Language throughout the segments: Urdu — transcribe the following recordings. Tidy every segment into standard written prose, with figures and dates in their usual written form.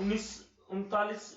29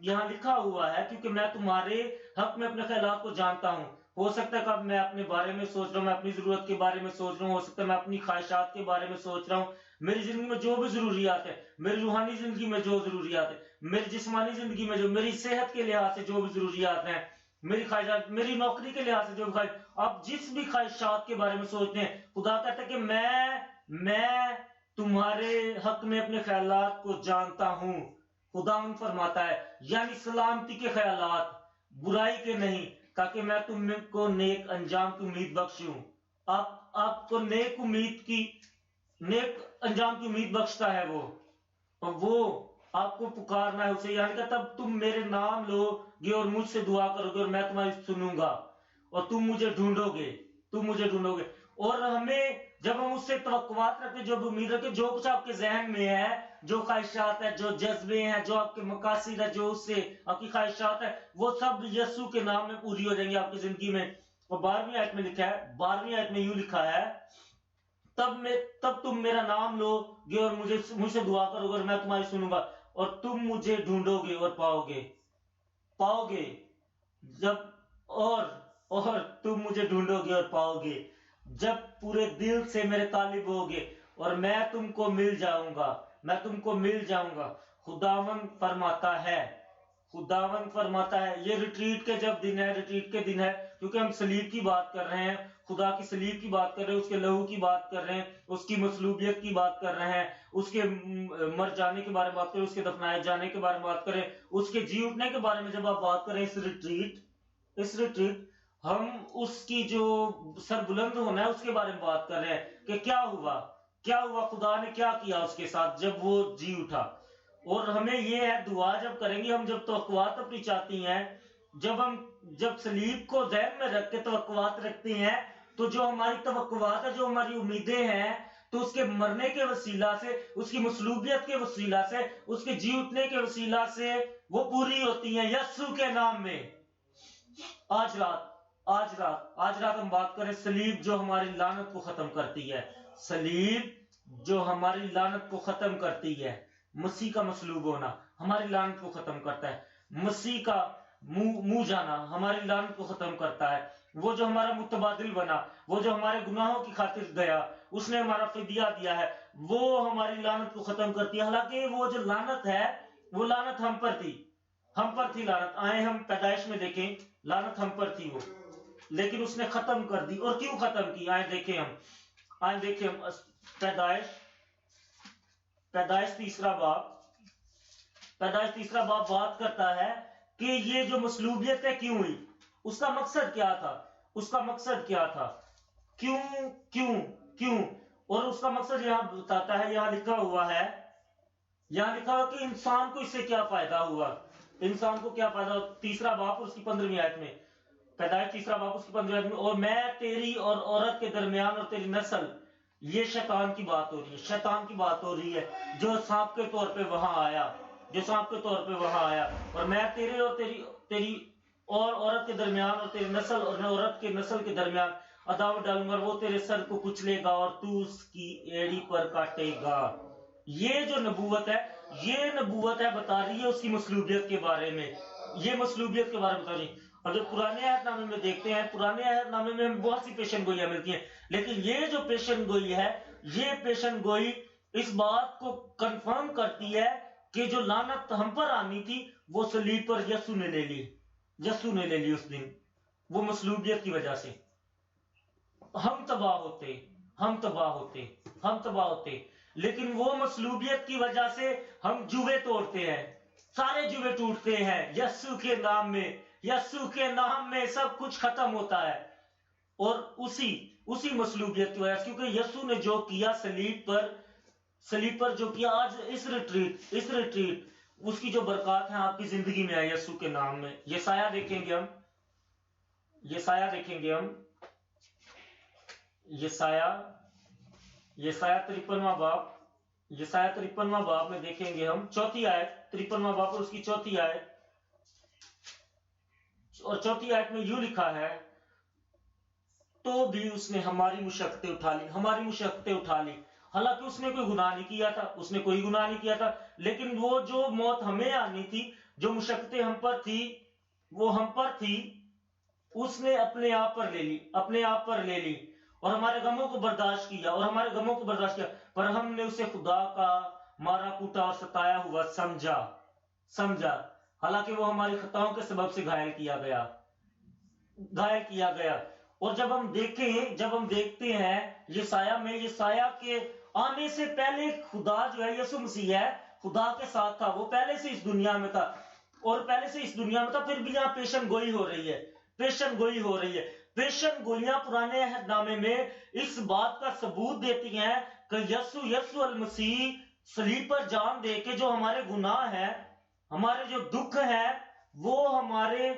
یہاں لکھا ہوا ہے کیونکہ میں تمہارے حق میں اپنے خیالات کو جانتا ہوں. ہو سکتا ہے کہ اب میں اپنے بارے میں سوچ رہا ہوں، میں اپنی ضرورت کے بارے میں سوچ رہا ہوں، ہو سکتا ہے میں اپنی خواہشات کے بارے میں سوچ رہا ہوں، میری زندگی میں جو بھی ضروریات ہے، میری روحانی زندگی میں جو ضروریات ہے، میری جسمانی زندگی میں جو، میری صحت کے لحاظ سے جو بھی ضروریات ہیں، میری خواہشات، میری نوکری کے لحاظ سے جو بھی خواہش، آپ جس بھی خواہشات کے بارے میں سوچتے ہیں، خدا کہتا ہے کہ میں تمہارے حق میں اپنے خیالات کو جانتا ہوں. خداوند فرماتا ہے یعنی سلامتی کے خیالات، برائی کے نہیں، تاکہ میں تم کو نیک انجام کی امید بخشوں. آپ کو نیک انجام کی امید بخشتا ہے وہ آپ کو پکارنا ہے اسے، یعنی کہ تب تم میرے نام لو گے اور مجھ سے دعا کرو گے اور میں تمہاری سنوں گا اور تم مجھے ڈھونڈو گے. اور جب ہم اس سے توقعات رکھتے، جب امید رکھتے، جو کچھ آپ کے ذہن میں ہے، جو خواہشات ہے، جو جذبے ہیں، جو آپ کے مقاصد ہے، جو اس سے آپ کی خواہشات ہے، وہ سب یسوع کے نام میں پوری ہو جائیں گی آپ کی زندگی میں. اور 12ویں آیت میں یوں لکھا ہے تب تم میرا نام لو گے اور مجھ سے دعا کرو گے اور میں تمہاری سنوں گا اور تم مجھے ڈھونڈو گے اور پاؤ گے جب اور تم مجھے ڈھونڈو گے اور پاؤ گے جب پورے دل سے میرے طالب ہوگے اور میں تم کو مل جاؤں گا. خداوند فرماتا ہے یہ ریٹریٹ کے دن ہے کیونکہ ہم سلیب کی بات کر رہے ہیں، خدا کی سلیب کی بات کر رہے ہیں، اس کے لہو کی بات کر رہے ہیں، اس کی مصلوبیت کی بات کر رہے ہیں، اس کے مر جانے کے بارے میں بات کر رہے ہیں، اس کے دفنائے جانے کے بارے میں بات کر رہے ہیں، اس کے جی اٹھنے کے بارے میں جب آپ بات کریں اس ریٹریٹ ہم اس کی جو سر بلند ہونا ہے اس کے بارے میں بات کر رہے ہیں کہ کیا ہوا خدا نے کیا کیا اس کے ساتھ جب وہ جی اٹھا. اور ہمیں یہ ہے دعا جب کریں گے، ہم جب توقعات اپنی چاہتی ہیں، جب سلیب کو ذہن میں رکھ کے توقعات رکھتے ہیں، تو جو ہماری توقعات ہے، جو ہماری امیدیں ہیں، تو اس کے مرنے کے وسیلہ سے، اس کی مصلوبیت کے وسیلہ سے، اس کے جی اٹھنے کے وسیلہ سے وہ پوری ہوتی ہیں یسوع کے نام میں. آج رات ہم بات کریں سلیب جو ہماری لعنت کو ختم کرتی ہے. سلیب جو ہماری لعنت کو ختم کرتی ہے، مسیح کا مصلوب ہونا ہماری لعنت کو ختم کرتا ہے. مسیح کا منہ جانا ہماری لعنت کو ختم کرتا ہے. وہ جو ہمارا متبادل بنا، وہ جو ہمارے گناہوں کی خاطر گیا، اس نے ہمارا فدیہ دیا ہے، وہ ہماری لعنت کو ختم کرتی ہے. حالانکہ وہ جو لعنت ہے، وہ لعنت ہم پر تھی لعنت. آئے ہم پیدائش میں دیکھیں، لعنت ہم پر تھی وہ، لیکن اس نے ختم کر دی. اور کیوں ختم کی؟ آئے دیکھیں ہم پیدائش تیسرا باب بات کرتا ہے کہ یہ جو مصلوبیت ہے کیوں ہوئی، اس کا مقصد کیا تھا، کیوں. اور اس کا مقصد یہاں بتاتا ہے، یہاں لکھا ہوا کہ انسان کو اس سے کیا فائدہ ہوا. تیسرا باب اس کی 15ویں آیت میں، پیدائش تیسرا باب اس کی 15ویں آیت میں، اور میں تیری اور عورت کے درمیان اور تیری نسل. یہ شیطان کی بات ہو رہی ہے جو سانپ کے طور پہ وہاں آیا. اور میں تیری اور عورت کے درمیان اور تیری نسل اور میں عورت کے نسل کے درمیان عداوت ڈالوں گا، وہ تیرے سر کو کچلے گا اور تو اس کی ایڑی پر کاٹے گا. یہ جو نبوت ہے بتا رہی ہے اس کی مصلوبیت کے بارے میں. بتا رہی ہے. اگر پرانے عہد نامے میں دیکھتے ہیں، پرانے عہد نامے میں بہت سی پیشن گوئیاں ملتی ہیں، لیکن یہ جو پیشن گوئی ہے، یہ پیشن گوئی اس بات کو کنفرم کرتی ہے کہ جو لعنت ہم پر آنی تھی وہ صلیب پر یسوع نے لے لی اس دن. وہ مصلوبیت کی وجہ سے ہم تباہ ہوتے، لیکن وہ مصلوبیت کی وجہ سے ہم جوے توڑتے ہیں، سارے جوے ٹوٹتے ہیں یسوع کے نام میں سب کچھ ختم ہوتا ہے. اور اسی مصلوبیت کی وجہ سے، کیونکہ یسوع نے جو کیا صلیب پر جو کیا، آج اس ریٹریٹ اس کی جو برکات ہیں آپ کی زندگی میں ہے یسوع کے نام میں. یسایہ دیکھیں گے ہم یسایہ 53واں باب میں دیکھیں گے ہم 4 آیت، 53واں باب اور اس کی 4 آیت. اور 4 آیت میں یوں لکھا ہے، تو بھی اس نے ہماری مشقتیں اٹھا لی، حالانکہ اس نے کوئی گناہ نہیں کیا تھا، اس نے کوئی گناہ نہیں کیا تھا، لیکن وہ جو موت ہمیں آنی تھی، جو مشقتیں ہم پر تھی، وہ ہم پر تھی، اس نے اپنے آپ پر لے لی، اپنے آپ پر لے لی، اور ہمارے غموں کو برداشت کیا، اور ہمارے غموں کو برداشت کیا، پر ہم نے اسے خدا کا مارا کوٹا اور ستایا ہوا سمجھا، حالانکہ وہ ہماری خطاؤں کے سبب سے گھائل کیا گیا۔ اور جب ہم دیکھتے ہیں یسایہ میں، یسایہ کے آنے سے پہلے خدا جو ہے، یسوع مسیح ہے، خدا کے ساتھ تھا، وہ پہلے سے اس دنیا میں تھا، پھر بھی یہاں پیشن گوئی ہو رہی ہے، پیشن گوئیاں پرانے عہد نامے میں اس بات کا ثبوت دیتی ہیں کہ یسوع المسیح صلیب پر جان دے کے جو ہمارے گناہ ہیں، ہمارے جو دکھ ہیں، وہ ہمارے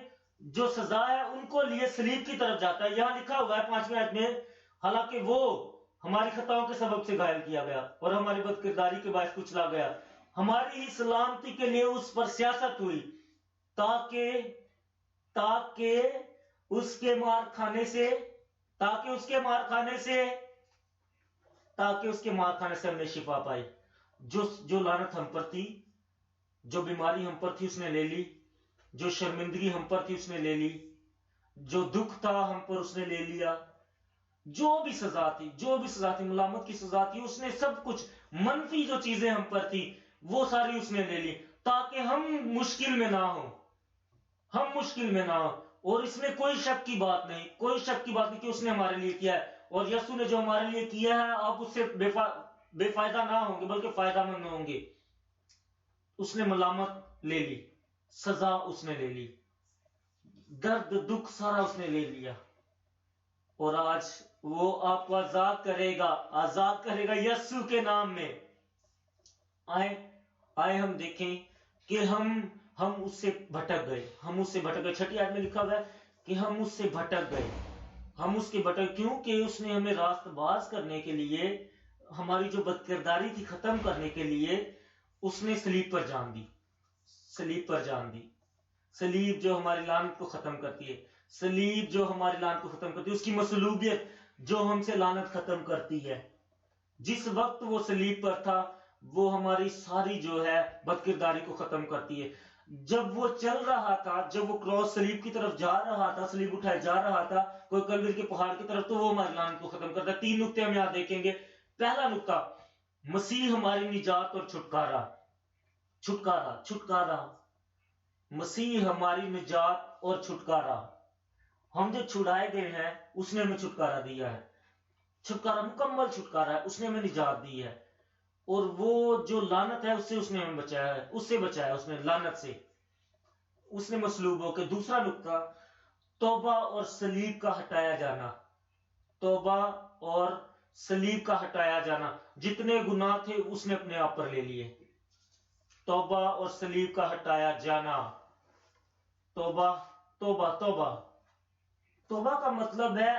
جو سزا ہے ان کو لیے صلیب کی طرف جاتا ہے۔ یہاں لکھا ہوا ہے 5ویں آیت میں، حالانکہ وہ ہماری خطاؤں کے سبب سے گھائل کیا گیا اور ہماری بدکرداری کے باعث کچلا گیا، ہماری ہی سلامتی کے لیے اس پر سیاست ہوئی، تاکہ اس کے مار کھانے سے ہم نے شفا پائی۔ جو لعنت ہم پر تھی، جو بیماری ہم پر تھی اس نے لے لی، جو شرمندگی ہم پر تھی اس نے لے لی، جو دکھ تھا ہم پر اس نے لے لیا، جو بھی سزا تھی، ملامت کی سزا تھی، اس نے سب کچھ، منفی جو چیزیں ہم پر تھی وہ ساری اس نے لے لی، تاکہ ہم مشکل میں نہ ہوں، اور اس میں کوئی شک کی بات نہیں کہ اس نے ہمارے لیے کیا ہے، اور یسوع نے جو ہمارے لیے کیا ہے آپ اس سے بے فائدہ نہ ہوں گے بلکہ فائدہ مند ہوں گے۔ اس نے ملامت لے لی، سزا اس نے لے لی، درد دکھ سارا اس نے لے لیا، اور آج وہ آپ کو آزاد کرے گا یسوع کے نام میں۔ آئے ہم دیکھیں کہ ہم اس سے بھٹک گئے، 6 آیت میں لکھا ہوا ہے کہ ہم اس سے بھٹک گئے، کیونکہ اس نے ہمیں راست باز کرنے کے لیے، ہماری جو بدکرداری تھی ختم کرنے کے لیے اس نے صلیب پر جان دی، صلیب جو ہماری لعنت کو ختم کرتی ہے، اس کی مصلوبیت جو ہم سے لعنت ختم کرتی ہے۔ جس وقت وہ صلیب پر تھا وہ ہماری ساری جو ہے بدکرداری کو ختم کرتی ہے۔ جب وہ چل رہا تھا، جب وہ کراس صلیب کی طرف جا رہا تھا، صلیب اٹھائے جا رہا تھا کوئی کلوری کے پہاڑ کی طرف، تو وہ ہماری لعنت کو ختم کرتا ہے۔ 3 نقطے ہم یہاں دیکھیں گے۔ پہلا نقطہ، مسیح ہماری نجات اور چھٹکارا، مسیح ہماری نجات اور چھٹکارا، ہم جو چھڑائے گئے ہیں اس نے ہمیں چھٹکارا دیا ہے، مکمل چھٹکارا ہے، اس نے ہمیں نجات دی ہے، اور وہ جو لعنت ہے اس سے اس نے ہمیں بچایا ہے، اس نے لعنت سے، اس نے مصلوب ہو کے۔ دوسرا نقطہ، توبہ اور صلیب کا ہٹایا جانا، جتنے گناہ تھے اس نے اپنے آپ پر لے لیے۔ توبہ اور صلیب کا ہٹایا جانا، توبہ کا مطلب ہے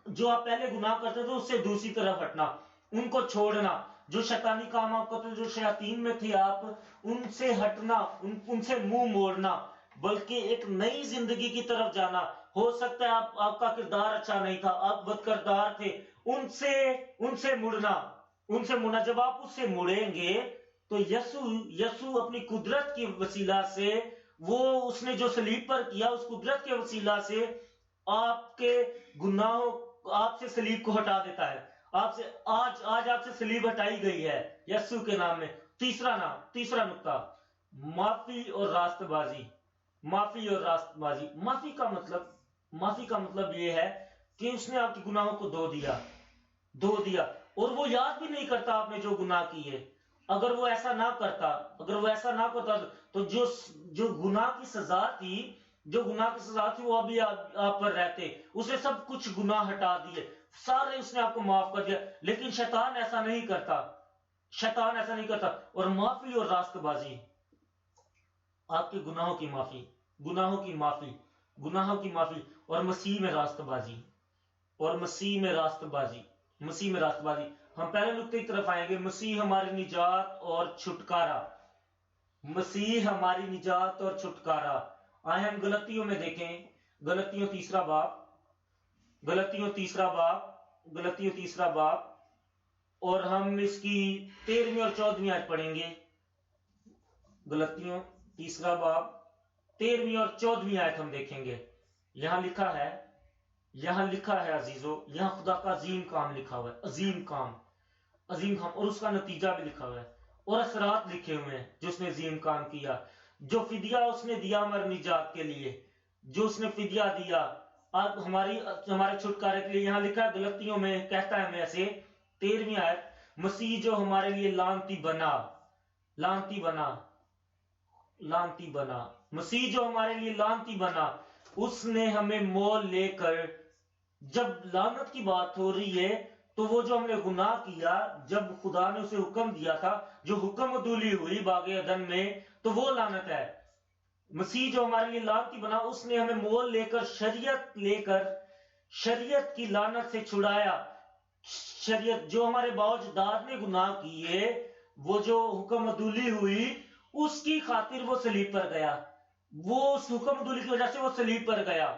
جو آپ پہلے گناہ کرتے تھے اس سے دوسری طرف ہٹنا، ان کو چھوڑنا، جو شیطانی کام آپ کرتے تھے، جو شیاطین میں تھے آپ، ان سے ہٹنا، ان سے منہ موڑنا، بلکہ ایک نئی زندگی کی طرف جانا۔ ہو سکتا ہے آپ کا کردار اچھا نہیں تھا، آپ بدکردار تھے، ان سے مڑنا، جب آپ اس سے مڑیں گے تو یسوع اپنی قدرت کی وسیلہ سے، وہ اس نے جو صلیب پر کیا اس قدرت کے وسیلہ سے آپ کے گناہوں، آپ سے صلیب کو ہٹا دیتا ہے۔ آج آپ سے صلیب ہٹائی گئی ہے یسوع کے نام میں۔ تیسرا نقطہ، معافی اور راست بازی۔ معافی کا مطلب یہ ہے کہ اس نے آپ کے گناہوں کو دھو دیا، اور وہ یاد بھی نہیں کرتا آپ نے جو گناہ کیے۔ اگر وہ ایسا نہ کرتا تو جو گناہ کی سزا تھی وہ ابھی آپ پر رہتے۔ اس نے سب کچھ گناہ ہٹا دیے، سارے اس نے آپ کو معاف کر دیا، لیکن شیطان ایسا نہیں کرتا۔ اور معافی اور راست بازی، آپ کے گناہوں کی معافی، اور مسیح میں راست بازی، ہم پہلے نقطے کی طرف آئیں گے۔ مسیح ہماری نجات اور چھٹکارا۔ آئے ہم غلطیوں میں دیکھیں، غلطیوں تیسرا باب، اور ہم اس کی 13ویں اور 14ویں آیت پڑھیں گے. غلطیوں 3 باب 13ویں اور 14ویں آیت ہم دیکھیں گے. یہاں لکھا ہے عزیزو، یہاں خدا کا عظیم کام لکھا ہوا ہے، عظیم کام، اور اس کا نتیجہ بھی لکھا ہوا ہے، اور اثرات لکھے ہوئے ہیں جو اس نے عظیم کام کیا. جو فدیہ اس نے دیا ہماری نجات کے لیے، جو اس نے فدیہ دیا اب ہمارے چھٹکارے کے لیے. یہاں لکھا ہے غلطیوں میں، کہتا ہے میں سے 13ویں آیت، مسیح جو ہمارے لیے لعنتی بنا، مسیح جو ہمارے لیے لعنتی بنا، اس نے ہمیں مول لے کر. جب لعنت کی بات ہو رہی ہے تو وہ جو ہم نے گناہ کیا، جب خدا نے اسے حکم دیا تھا، جو حکم عدولی ہوئی باغ عدن میں، تو وہ لعنت ہے. مسیح جو ہمارے لیے لعنتی بنا، اس نے ہمیں مول لے کر شریعت کی لعنت سے چھڑایا. شریعت جو ہمارے باوجداد نے گناہ کیے، وہ جو حکم عدولی ہوئی، اس کی خاطر وہ صلیب پر گیا. وہ اس حکم عدولی کی وجہ سے وہ صلیب پر گیا،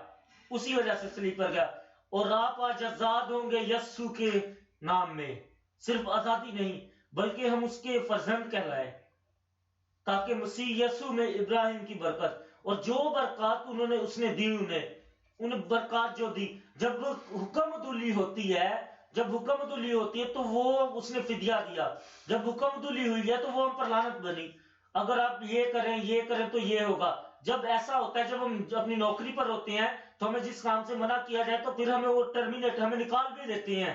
اسی وجہ سے صلیب پر گیا. اور آپ آج آزاد ہوں گے یسوع کے نام میں. صرف آزادی نہیں بلکہ ہم اس کے فرزند کہلائے، تاکہ مسیح یسوع میں ابراہیم کی برکت اور جو برکات اس نے دی، انہیں برکات جو دی. جب حکم عدولی ہوتی ہے تو وہ اس نے فدیہ دیا. جب حکم عدولی ہوئی ہے تو وہ ہم پر لعنت بنی. اگر آپ یہ کریں تو یہ ہوگا. جب ایسا ہوتا ہے، جب ہم اپنی نوکری پر ہوتے ہیں تو ہمیں جس کام سے منع کیا جائے تو پھر ہمیں وہ ہمیں نکال بھی دیتے ہیں،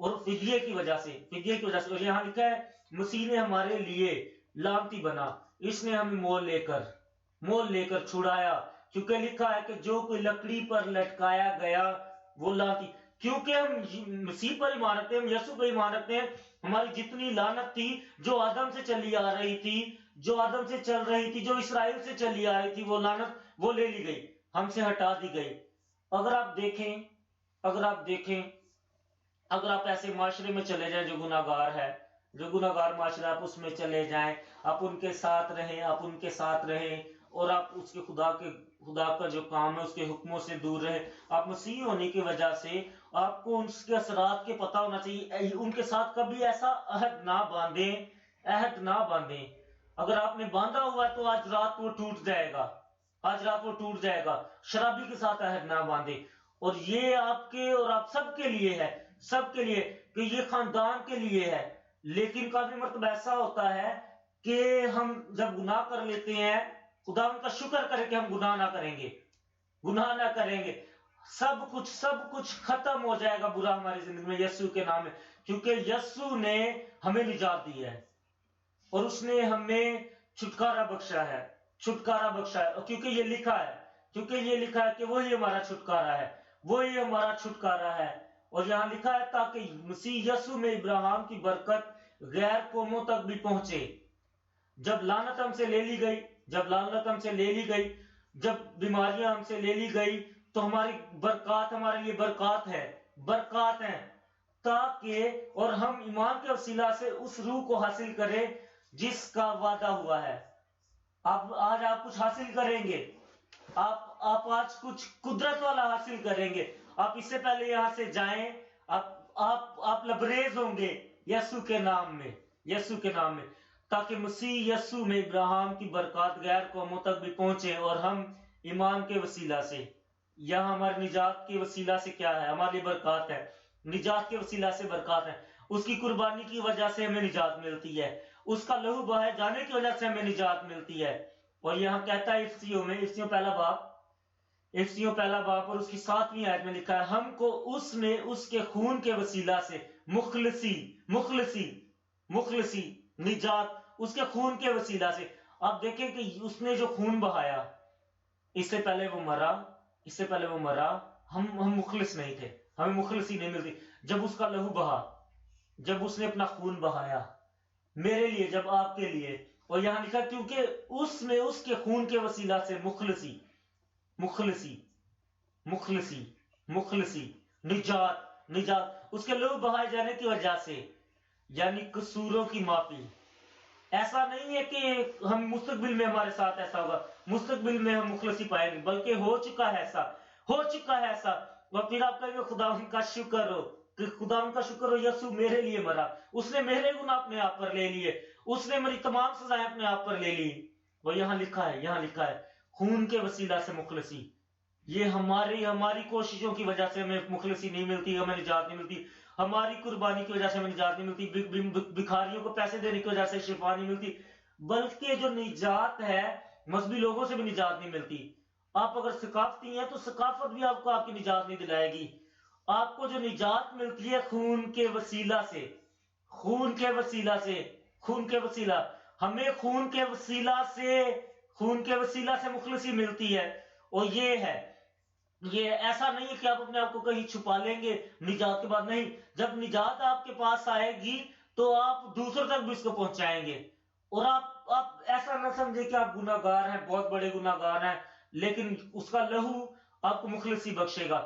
اور فدیے کی وجہ سے. اور یہاں لکھا ہے مسیح نے ہمارے لیے لعنتی بنا، اس نے ہمیں مول لے کر چھڑایا. کیونکہ لکھا ہے کہ جو کوئی لکڑی پر لٹکایا گیا وہ لعنتی. کیونکہ ہم مسیح پر ایمان رکھتے ہیں، ہم یسوع پر ایمان رکھتے ہیں، ہماری جتنی لعنت تھی جو آدم سے چلی آ رہی تھی، جو اسرائیل سے چلی آ رہی تھی، وہ لعنت وہ لے لی گئی، ہم سے ہٹا دی گئی. اگر آپ دیکھیں اگر آپ ایسے معاشرے میں چلے جائیں جو گناہ گار معاشرہ، آپ اس میں چلے جائیں، آپ ان کے ساتھ رہیں اور آپ اس کے خدا کا جو کام ہے اس کے حکموں سے دور رہیں. آپ مسیح ہونے کی وجہ سے آپ کو اس کے اثرات کے پتہ ہونا چاہیے. ان کے ساتھ کبھی ایسا عہد نہ باندھیں. اگر آپ نے باندھا ہوا ہے تو آج رات وہ ٹوٹ جائے گا. شرابی کے ساتھ عہد نہ باندھیں. اور یہ آپ کے اور آپ سب کے لیے ہے، کہ یہ خاندان کے لیے ہے. لیکن کافی مرتبہ ایسا ہوتا ہے کہ ہم جب گناہ کر لیتے ہیں، خدا ان کا شکر کرے کہ ہم گناہ نہ کریں گے. سب کچھ ختم ہو جائے گا برا ہماری زندگی میں یسوع کے نام میں، کیونکہ یسوع نے ہمیں نجات دی ہے اور اس نے ہمیں چھٹکارا بخشا ہے. اور کیونکہ یہ لکھا ہے کہ وہی ہمارا چھٹکارا ہے. اور یہاں لکھا ہے تاکہ مسیح یسوع میں ابراہیم کی برکت غیر قوموں تک بھی پہنچے. جب لعنت ہم سے لے لی گئی، جب بیماریاں ہم سے لے لی گئی، تو ہماری برکات ہمارے لیے برکات ہیں، تاکہ اور ہم ایمان کے وسیلہ سے اس روح کو حاصل کریں جس کا وعدہ ہوا ہے. آج آپ کچھ حاصل کریں گے، آپ آج کچھ قدرت والا حاصل کریں گے. آپ اس سے پہلے یہاں سے جائیں، آپ لبریز ہوں گے یسوع کے نام میں، تاکہ مسیح یسوع میں ابراہیم کی برکات غیر قوموں تک بھی پہنچے. اور ہم ایمان کے وسیلہ سے، یہاں ہماری نجات کے وسیلہ سے کیا ہے؟ ہماری برکات ہے. نجات کے وسیلہ سے برکات ہے. اس کی قربانی کی وجہ سے ہمیں نجات ملتی ہے، اس کا لہو بہائے جانے کی وجہ سے ہمیں نجات ملتی ہے. اور یہاں کہتا ہے افسیوں پہلا باب اور اس کی 7ویں آیت میں لکھا ہے ہم کو اس میں اس کے خون کے وسیلہ سے مخلصی نجات، اس کے خون کے وسیلہ سے. آپ دیکھیں کہ اس نے جو خون بہایا، اس سے پہلے وہ مرا، ہم مخلص نہیں تھے، ہمیں مخلصی نہیں ملتی. جب اس کا لہو بہا، جب اس نے اپنا خون بہایا میرے لیے، جب آپ کے لیے. اور یہاں لکھا کیونکہ اس میں اس کے خون کے وسیلہ سے مخلصی نجات، اس کے لہو بہائے جانے کی وجہ سے، یعنی قصوروں کی معافی. ایسا نہیں ہے کہ ہم مستقبل میں ہمارے ساتھ ایسا ہوگا، مستقبل میں ہم مخلصی پائیں گے، بلکہ ہو چکا ہے ایسا. اور پھر آپ کہیں گے خدا ان کا شکر ہو، کہ خداوند کا شکر ہو یسوع میرے لیے مرا، اس نے میرے گناہ اپنے آپ پر لے لیے، اس نے میری تمام سزائیں اپنے آپ پر لے لی۔ وہ یہاں لکھا ہے خون کے وسیلہ سے مخلصی۔ یہ ہماری کوششوں کی وجہ سے ہمیں مخلصی نہیں ملتی، ہمیں نجات نہیں ملتی، ہماری قربانی کی وجہ سے ہمیں نجات نہیں ملتی، بھکاریوں کو پیسے دینے کی وجہ سے شفا نہیں ملتی، بلکہ جو نجات ہے مذہبی لوگوں سے بھی نجات نہیں ملتی۔ آپ اگر ثقافتی ہیں تو ثقافت بھی آپ کو آپ کی نجات نہیں دلائے گی۔ آپ کو جو نجات ملتی ہے خون کے وسیلہ سے، خون کے وسیلہ سے، خون کے وسیلہ، ہمیں خون کے وسیلہ سے مخلصی ملتی ہے۔ اور یہ ایسا نہیں ہے کہ آپ اپنے آپ کو کہیں چھپا لیں گے نجات کے بعد، نہیں، جب نجات آپ کے پاس آئے گی تو آپ دوسروں تک بھی اس کو پہنچائیں گے۔ اور آپ ایسا نہ سمجھے کہ آپ گناہ گار ہیں، بہت بڑے گناہ گار ہیں، لیکن اس کا لہو آپ کو مخلصی بخشے گا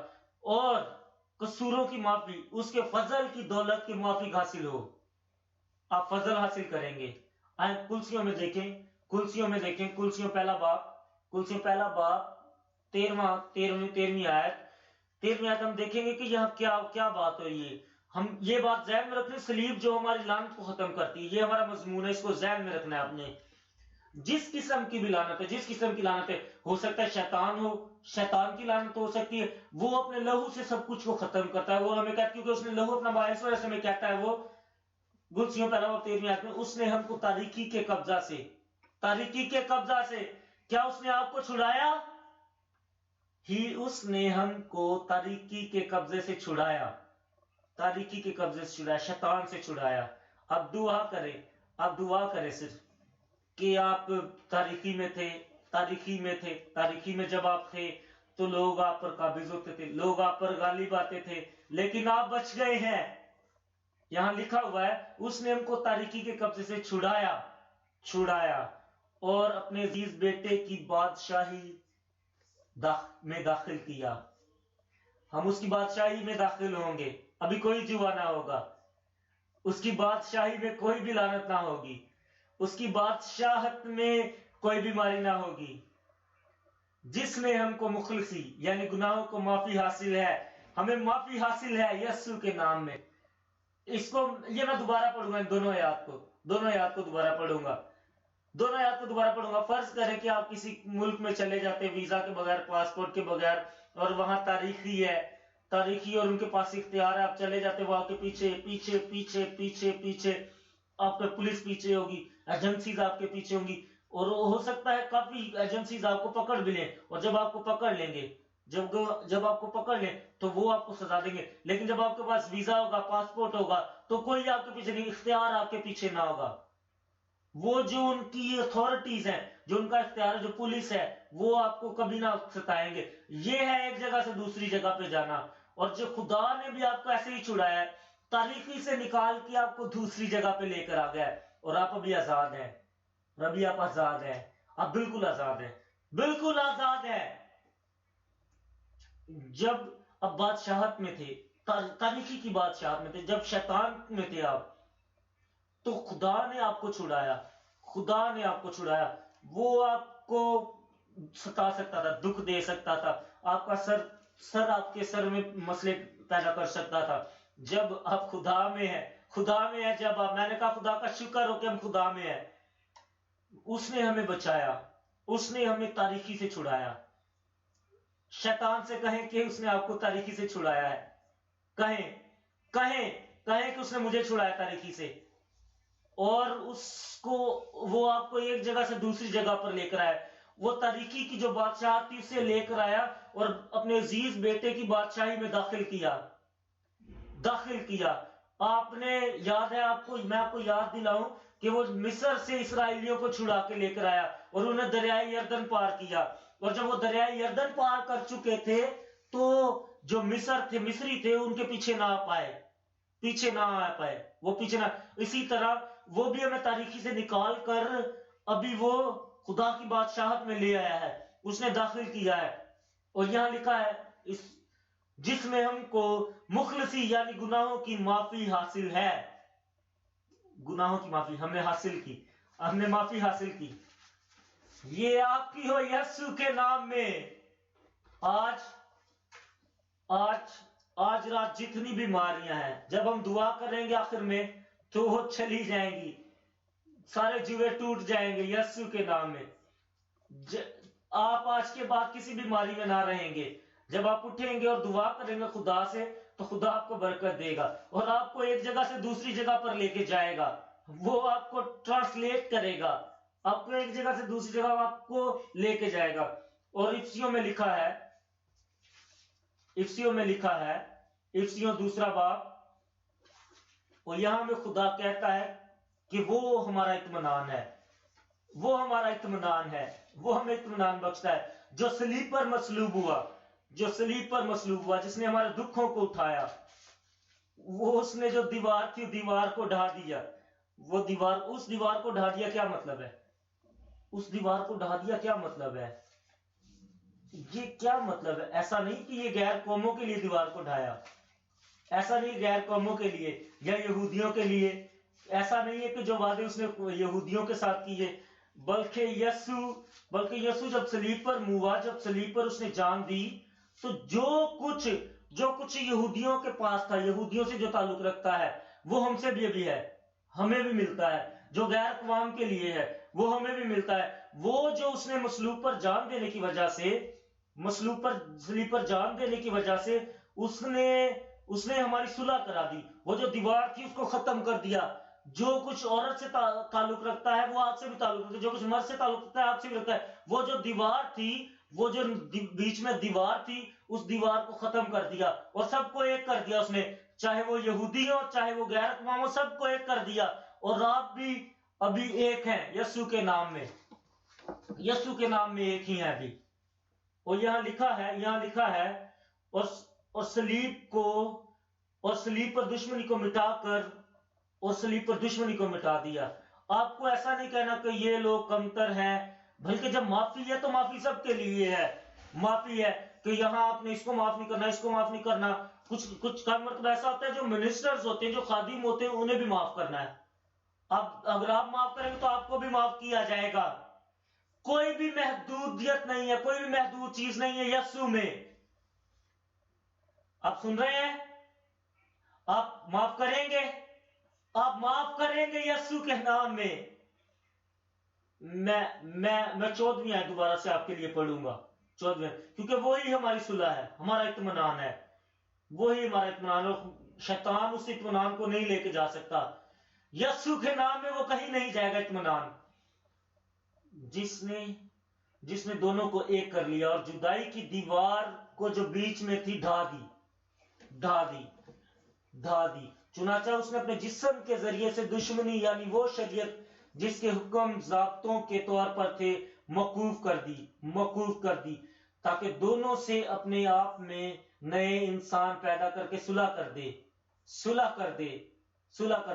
اور قصوروں کی معافی، اس کے فضل کی دولت کی معافی حاصل ہو، آپ فضل حاصل کریں گے۔ آئیں کلسیوں میں دیکھیں، کلسیوں پہلا باب 13ویں آیت ہم دیکھیں گے کہ یہاں کیا بات ہو رہی ہے۔ ہم یہ بات ذہن میں رکھیں، صلیب جو ہماری لعنت کو ختم کرتی ہے، یہ ہمارا مضمون ہے، اس کو ذہن میں رکھنا ہے آپ نے۔ جس قسم کی بھی لعنت ہے، ہو سکتا ہے شیطان کی لعنت ہو سکتی ہے، وہ اپنے لہو سے سب کچھ کو ختم کرتا ہے۔ وہ ہمیں کہتا ہے کیونکہ اس نے لہو اپنا بہایا، اس وجہ سے ہمیں کہتا ہے وہ گلسیوں پہلا باب 13ویں آیت میں، اس نے ہم کو تاریکی کے قبضہ سے کیا اس نے آپ کو چھڑایا؟ اس نے ہم کو تاریکی کے قبضے سے چھڑایا، شیطان سے چھڑایا۔ اب دعا کرے صرف کہ آپ تاریکی میں جب آپ تھے تو لوگ آپ پر قابض ہوتے تھے، لوگ آپ پر غالب آتے تھے، لیکن آپ بچ گئے ہیں۔ یہاں لکھا ہوا ہے اس نے ہم کو تاریکی کے قبضے سے چھڑایا اور اپنے عزیز بیٹے کی بادشاہی میں داخل کیا۔ ہم اس کی بادشاہی میں داخل ہوں گے، ابھی کوئی جوا نہ ہوگا، اس کی بادشاہی میں کوئی بھی لعنت نہ ہوگی، اس کی بادشاہت میں کوئی بیماری نہ ہوگی۔ جس نے ہم کو مخلصی یعنی گناہوں کو معافی حاصل ہے، ہمیں معافی حاصل ہے یسوع کے نام میں۔ اس کو یہ میں دوبارہ پڑھوں گا، دونوں آیات کو دوبارہ پڑھوں گا۔ فرض کریں کہ آپ کسی ملک میں چلے جاتے ویزا کے بغیر، پاسپورٹ کے بغیر، اور وہاں تاریخی اور ان کے پاس اختیار ہے، آپ چلے جاتے وہاں کے پیچھے آپ کے پولیس پیچھے ہوگی، ایجنسیز آپ کے پیچھے ہوں گی، اور ہو سکتا ہے کافی ایجنسیز آپ کو پکڑ بھی لیں، اور جب آپ کو پکڑ لیں گے تو وہ آپ کو سزا دیں گے۔ لیکن جب آپ کے پاس ویزا ہوگا، پاسپورٹ ہوگا، تو کوئی آپ کے پیچھے نہیں، اختیار آپ کے پیچھے نہ ہوگا۔ وہ جو ان کی اتھارٹیز ہیں، جو ان کا اختیار ہے، جو پولیس ہے، وہ آپ کو کبھی نہ ستائیں گے۔ یہ ہے ایک جگہ سے دوسری جگہ پہ جانا، اور جو خدا نے بھی آپ کو ایسے ہی چھڑایا ہے، تاریخی سے نکال کے آپ کو دوسری جگہ پہ لے کر آ گیا ہے، اور آپ ابھی آزاد ہیں۔ آپ بالکل آزاد ہیں۔ جب اب بادشاہت میں تھے، تاریخی کی بادشاہت میں تھے، جب شیطان میں تھے آپ، تو خدا نے آپ کو چھڑایا۔ وہ آپ کو ستا سکتا تھا، دکھ دے سکتا تھا، آپ کا سر آپ کے سر میں مسئلے پیدا کر سکتا تھا۔ جب آپ خدا میں ہے، جب آپ، میں نے کہا خدا کا شکر ہو کہ ہم خدا میں ہیں۔ اس نے ہمیں بچایا، اس نے ہمیں تاریکی سے چھڑایا۔ شیطان سے کہیں کہ اس نے آپ کو تاریکی سے چھڑایا ہے، کہیں کہ اس نے مجھے چھڑایا تاریکی سے، اور وہ آپ کو ایک جگہ سے دوسری جگہ پر لے کر آیا۔ وہ تاریکی کی جو بادشاہت تھی اسے لے کر آیا اور اپنے عزیز بیٹے کی بادشاہی میں داخل کیا۔ آپ نے یاد ہے، میں آپ کو یاد دلاؤں کہ وہ مصر سے اسرائیلیوں کو چھڑا کے لے کر آیا اور انہیں دریائے یردن پار کیا، اور جب وہ دریائے یردن پار کر چکے تھے تو جو مصری تھے ان کے پیچھے نہ آ پائے، اسی طرح وہ بھی ہمیں تاریکی سے نکال کر ابھی وہ خدا کی بادشاہت میں لے آیا ہے، اس نے داخل کیا ہے۔ اور یہاں لکھا ہے جس میں ہم کو مخلصی یعنی گناہوں کی معافی حاصل ہے۔ گناہوں کی معافی ہم نے معافی حاصل کی۔ یہ آپ کی ہو یسوع کے نام میں۔ آج آج رات جتنی بیماریاں ہیں جب ہم دعا کریں گے آخر میں تو وہ چلی جائیں گی، سارے جوئے ٹوٹ جائیں گے یسوع کے نام میں۔ آپ آج کے بعد کسی بیماری میں نہ رہیں گے، جب آپ اٹھیں گے اور دعا کریں گے خدا سے تو خدا آپ کو برکت دے گا اور آپ کو ایک جگہ سے دوسری جگہ پر لے کے جائے گا، وہ آپ کو ٹرانسلیٹ کرے گا، آپ کو ایک جگہ سے دوسری جگہ آپ کو لے کے جائے گا۔ اور افسیوں میں لکھا ہے، افسیوں دوسرا باب، اور یہاں میں خدا کہتا ہے کہ وہ ہمارا اطمینان ہے، وہ ہمارا اطمینان ہے، وہ ہمیں اطمینان بخشتا ہے، جو صلیب پر مصلوب ہوا، جس نے ہمارے دکھوں کو اٹھایا، وہ اس نے جو دیوار تھی دیوار کو ڈھا دیا، اس دیوار کو ڈھا دیا کیا مطلب ہے؟ اس دیوار کو ڈھا دیا کیا مطلب ہے؟ یہ کیا مطلب ہے؟ ایسا نہیں کہ یہ غیر قوموں کے لیے دیوار کو ڈھایا، ایسا نہیں غیر قوموں کے لیے یا یہودیوں کے لیے، ایسا نہیں ہے کہ جو وعدے اس نے یہودیوں کے ساتھ کیے، بلکہ یسوع جب صلیب پر ہوا، جب صلیب پر اس نے جان دی، تو جو کچھ یہودیوں کے پاس تھا، یہودیوں سے جو تعلق رکھتا ہے، وہ ہم سے بھی ہے، ہمیں بھی ملتا ہے، جو غیر اقوام کے لیے ہے وہ ہمیں بھی ملتا ہے۔ وہ جو اس نے مصلوب پر جان دینے کی وجہ سے، صلیب پر جان دینے کی وجہ سے اس نے ہماری صلح کرا دی، وہ جو دیوار تھی اس کو ختم کر دیا۔ جو کچھ عورت سے تعلق رکھتا ہے وہ آپ سے بھی تعلق رکھتا ہے، جو کچھ مرد سے تعلق رکھتا ہے آپ سے بھی رکھتا ہے۔ وہ جو دیوار تھی، وہ جو بیچ میں دیوار تھی، اس دیوار کو ختم کر دیا اور سب کو ایک کر دیا اس نے، چاہے وہ یہودی ہو چاہے وہ غیر اقوام ہو، سب کو ایک کر دیا، اور آپ بھی ابھی ایک ہیں یسوع کے نام میں، یسوع کے نام میں ایک ہی ہیں ابھی۔ اور یہاں لکھا ہے اور صلیب پر دشمنی کو مٹا کر، اور صلیب پر دشمنی کو مٹا دیا۔ آپ کو ایسا نہیں کہنا کہ یہ لوگ کمتر ہیں، بلکہ جب معافی ہے تو معافی سب کے لیے ہے، معافی ہے کہ یہاں آپ نے اس کو معاف نہیں کرنا، اس کو معاف نہیں کرنا۔ کچھ کم مرتبہ ایسا ہوتا ہے جو منسٹرز ہوتے ہیں، جو خادم ہوتے ہیں، انہیں بھی معاف کرنا ہے۔ اب اگر آپ معاف کریں گے تو آپ کو بھی معاف کیا جائے گا۔ کوئی بھی محدودیت نہیں ہے، کوئی بھی محدود چیز نہیں ہے یسوع میں۔ آپ سن رہے ہیں؟ آپ معاف کریں گے، آپ معاف کریں گے یسوع کے نام میں۔ میں 14ویں آیت دوبارہ سے آپ کے لیے پڑھوں گا، 14ویں، کیونکہ وہی ہماری صلح ہے، ہمارا اطمینان ہے، وہی ہمارا اطمینان، اور شیطان اس اطمینان کو نہیں لے کے جا سکتا۔ یسوع کے نام میں وہ کہیں نہیں جائے گا اطمینان، جس نے دونوں کو ایک کر لیا اور جدائی کی دیوار کو جو بیچ میں تھی ڈھا دی۔ چنانچہ اس نے اپنے جسم کے ذریعے سے دشمنی، یعنی وہ شریعت جس کے حکم ضابطوں کے طور پر تھے، موقوف کر دی، تاکہ دونوں سے اپنے آپ میں نئے انسان پیدا کر کے صلح کر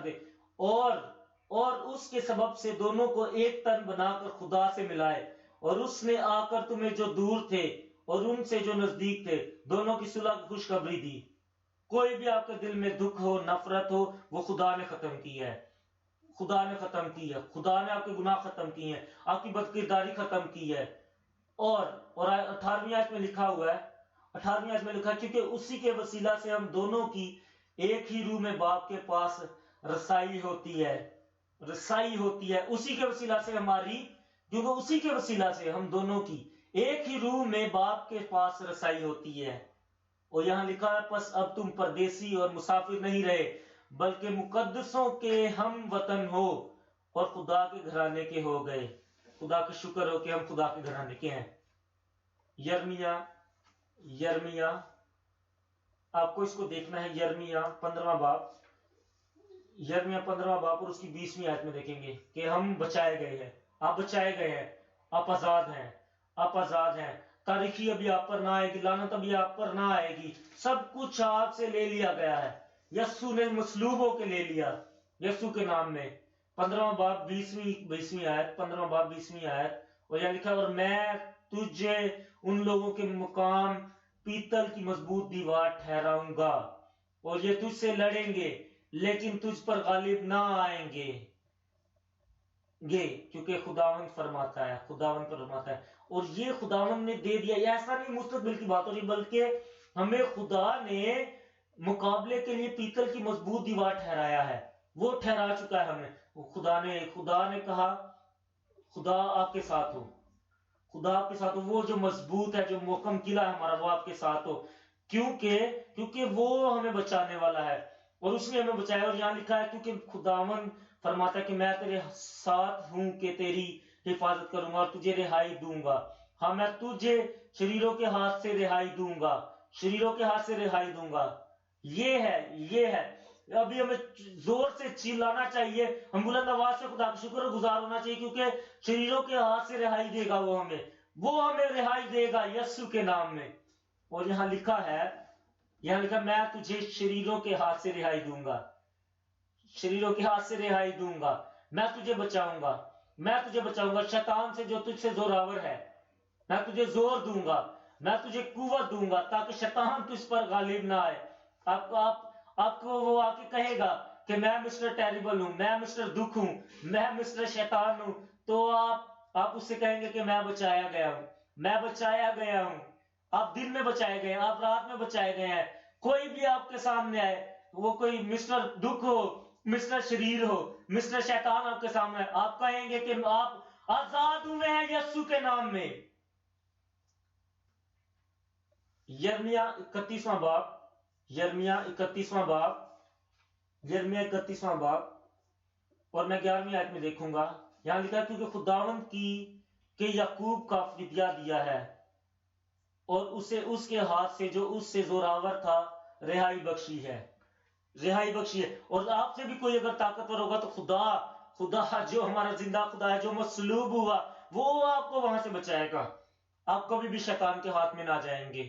دے اور اس کے سبب سے دونوں کو ایک تن بنا کر خدا سے ملائے، اور اس نے آ کر تمہیں جو دور تھے اور ان سے جو نزدیک تھے دونوں کی صلح کی خوشخبری دی۔ کوئی بھی آپ کے دل میں دکھ ہو، نفرت ہو، وہ خدا نے ختم کی ہے، خدا نے آپ کے گناہ ختم کیے ہیں، آپ کی بدکرداری ختم کی ہے۔ اور 18ویں آیت میں لکھا ہوا ہے کیونکہ اسی کے وسیلہ سے ہم دونوں کی ایک ہی روح میں باپ کے پاس رسائی ہوتی ہے، اسی کے وسیلہ سے کیونکہ اسی کے وسیلہ سے ہم دونوں کی ایک ہی روح میں باپ کے پاس رسائی ہوتی ہے۔ اور یہاں لکھا ہے پس اب تم پردیسی اور مسافر نہیں رہے، بلکہ مقدسوں کے ہم وطن ہو اور خدا کے گھرانے کے ہو گئے۔ خدا کا شکر ہو کہ ہم خدا کے گھرانے کے ہیں۔ یرمیا آپ کو اس کو دیکھنا ہے، یرمیا 15واں باب اور اس کی 20ویں آیت میں دیکھیں گے کہ ہم بچائے گئے ہیں، آپ آزاد ہیں، تاریخی ابھی آپ پر نہ آئے گی، لعنت ابھی آپ پر نہ آئے گی، سب کچھ آپ سے لے لیا گیا ہے، یسوع نے مصلوب ہو کے لے لیا، یسوع کے نام میں۔ 15واں باب 20ویں آیت، اور یہاں لکھا اور میں تجھے ان لوگوں کے مقام پیتل کی مضبوط دیوار ٹھہراؤں گا، اور یہ تجھ سے لڑیں گے لیکن تجھ پر غالب نہ آئیں گے، کیونکہ خداوند فرماتا ہے، اور یہ خداوند نے دے دیا۔ یہ ایسا نہیں مستقبل کی بات ہو رہی، بلکہ ہمیں خدا نے مقابلے کے لیے پیتل کی مضبوط دیوار ٹھہرایا ہے، وہ ٹھہرا چکا ہے ہمیں. خدا نے کہا خدا آپ کے ساتھ ہو، خدا آپ کے ساتھ ہو. وہ جو مضبوط ہے، جو محکم قلعہ ہے ہمارا، وہ آپ کے ساتھ ہو، کیونکہ وہ ہمیں بچانے والا ہے اور اس نے ہمیں بچایا. اور یہاں لکھا ہے کیونکہ خداوند فرماتا ہے کہ میں تیرے ساتھ ہوں کہ تیری حفاظت کروں گا اور تجھے رہائی دوں گا. ہاں، میں تجھے شریروں کے ہاتھ سے رہائی دوں گا، شریروں کے ہاتھ سے رہائی دوں گا. یہ ہے. ابھی ہمیں زور سے چلانا چاہیے، ہم بلند آواز سے خدا کا شکر گزار ہونا چاہیے، کیونکہ شریروں کے ہاتھ سے رہائی دے گا. وہ ہمیں رہائی دے گا یسوع کے نام میں. اور یہاں لکھا ہے میں تجھے شریروں کے ہاتھ سے رہائی دوں گا، شریروں کے ہاتھ سے رہائی دوں گا. میں تجھے بچاؤں گا شیطان سے جو تجھ سے زوراور ہے. میں تجھے زور دوں گا، میں تجھے قوت دوں گا تاکہ شیطان تجھ پر غالب نہ آئے. آپ کو وہ آ کے کہے گا کہ میں مسٹر ٹیریبل ہوں، میں مسٹر دکھ ہوں، میں مسٹر شیطان ہوں، تو آپ اس سے کہیں گے کہ میں بچایا گیا ہوں. آپ دن میں بچائے گئے ہیں، آپ رات میں بچائے گئے ہیں. کوئی بھی آپ کے سامنے آئے، وہ کوئی مسٹر دکھ ہو، مسٹر شریر ہو، مسٹر شیطان آپ کے سامنے آئے، آپ کہیں گے کہ آپ آزاد ہوئے ہیں یسوع کے نام میں. یرمیا 31واں باب اور میں 11ویں آیت میں دیکھوں گا. یہاں لکھا ہے کیونکہ خداوند کی کہ یعقوب کا فدیہ دیا ہے اور اسے اس کے ہاتھ سے جو اس سے زوراور تھا رہائی بخشی ہے. اور آپ سے بھی کوئی اگر طاقتور ہوگا تو خدا جو ہمارا زندہ خدا ہے، جو مصلوب ہوا، وہ آپ کو وہاں سے بچائے گا. آپ کبھی بھی شیطان کے ہاتھ میں نہ جائیں گے،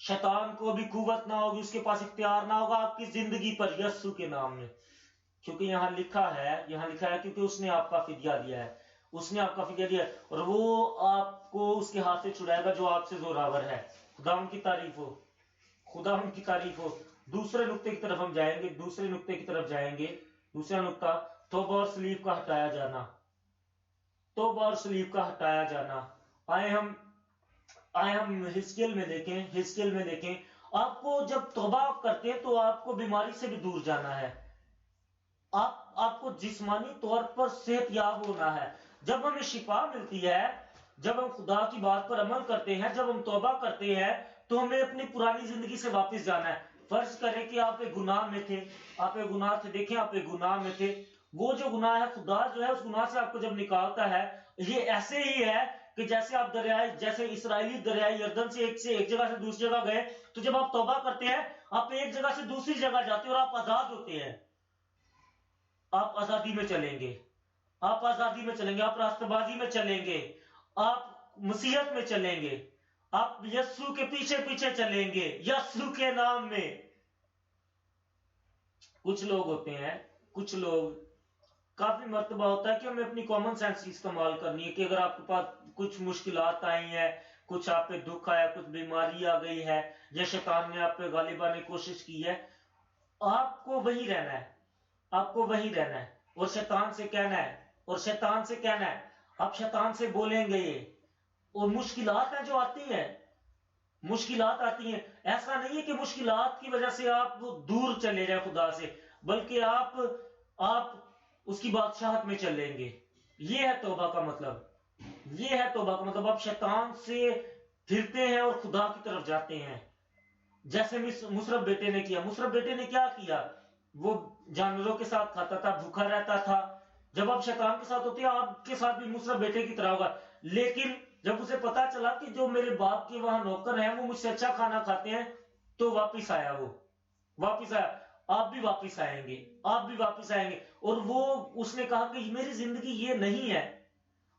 شیطان کو بھی قوت نہ ہوگی، اس کے پاس اختیار نہ ہوگا آپ کی زندگی پر یسوع کے نام میں. کیونکہ یہاں لکھا ہے کیونکہ اس نے آپ کا فدیہ دیا ہے اور وہ آپ کو اس کے ہاتھ سے چھڑائے گا جو آپ سے زوراور ہے. خدا ان کی تعریف ہو. دوسرے نقطے کی طرف ہم جائیں گے. دوسرا نقطہ توبہ اور صلیب کا ہٹایا جانا. آئے ہم حزقیل میں دیکھیں. آپ کو جب توبہ کرتے ہیں تو آپ کو بیماری سے بھی دور جانا ہے، آپ کو جسمانی طور پر صحت یاب ہونا ہے. جب ہمیں شفا ملتی ہے، جب ہم خدا کی بات پر عمل کرتے ہیں، جب ہم توبہ کرتے ہیں، تو ہمیں اپنی پرانی زندگی سے واپس جانا ہے. فرض کریں کہ آپ ایک گناہ میں تھے، آپ ایک گناہ میں تھے. وہ جو گناہ ہے، خدا جو ہے اس گناہ سے آپ کو جب نکالتا ہے، یہ ایسے ہی ہے کہ جیسے اسرائیلی دریائے یردن سے ایک جگہ سے دوسری جگہ گئے، تو جب آپ توبہ کرتے ہیں، آپ ایک جگہ سے دوسری جگہ جاتے ہیں اور آپ آزاد ہوتے ہیں. آپ آزادی میں چلیں گے، آپ راستہ بازی میں چلیں گے، آپ مسیحت میں چلیں گے، آپ یسوع کے پیچھے چلیں گے یسوع کے نام میں. کچھ لوگ کافی مرتبہ ہوتا ہے کہ ہمیں اپنی کامن سینس کی استعمال کرنی ہے کہ اگر آپ کے پاس کچھ مشکلات آئی ہیں، کچھ آپ پہ دکھ آیا، کچھ بیماری آ گئی ہے یا شیطان نے آپ پہ غالب آنے کی کوشش کی ہے، آپ کو وہی رہنا ہے اور شیطان سے کہنا ہے. آپ شیطان سے بولیں گے. اور مشکلات ہیں جو آتی ہیں، ایسا نہیں ہے کہ مشکلات کی وجہ سے آپ دور چلے جائیں خدا سے، بلکہ آپ اس کی بادشاہت میں چلیں گے. یہ ہے توبہ کا مطلب. آپ شیطان سے پھرتے ہیں اور خدا کی طرف جاتے ہیں. جیسے مصرف بیٹے نے کیا کیا؟ وہ جانوروں کے ساتھ کھاتا تھا، بھوکا رہتا تھا. جب آپ شیطان کے ساتھ ہوتے ہیں، آپ کے ساتھ بھی مصرف بیٹے کی طرح ہوگا. لیکن جب اسے پتا چلا کہ جو میرے باپ کے وہاں نوکر ہیں وہ مجھ سے اچھا کھانا کھاتے ہیں، تو واپس آیا. آپ بھی واپس آئیں گے. اور اس نے کہا کہ میری زندگی یہ نہیں ہے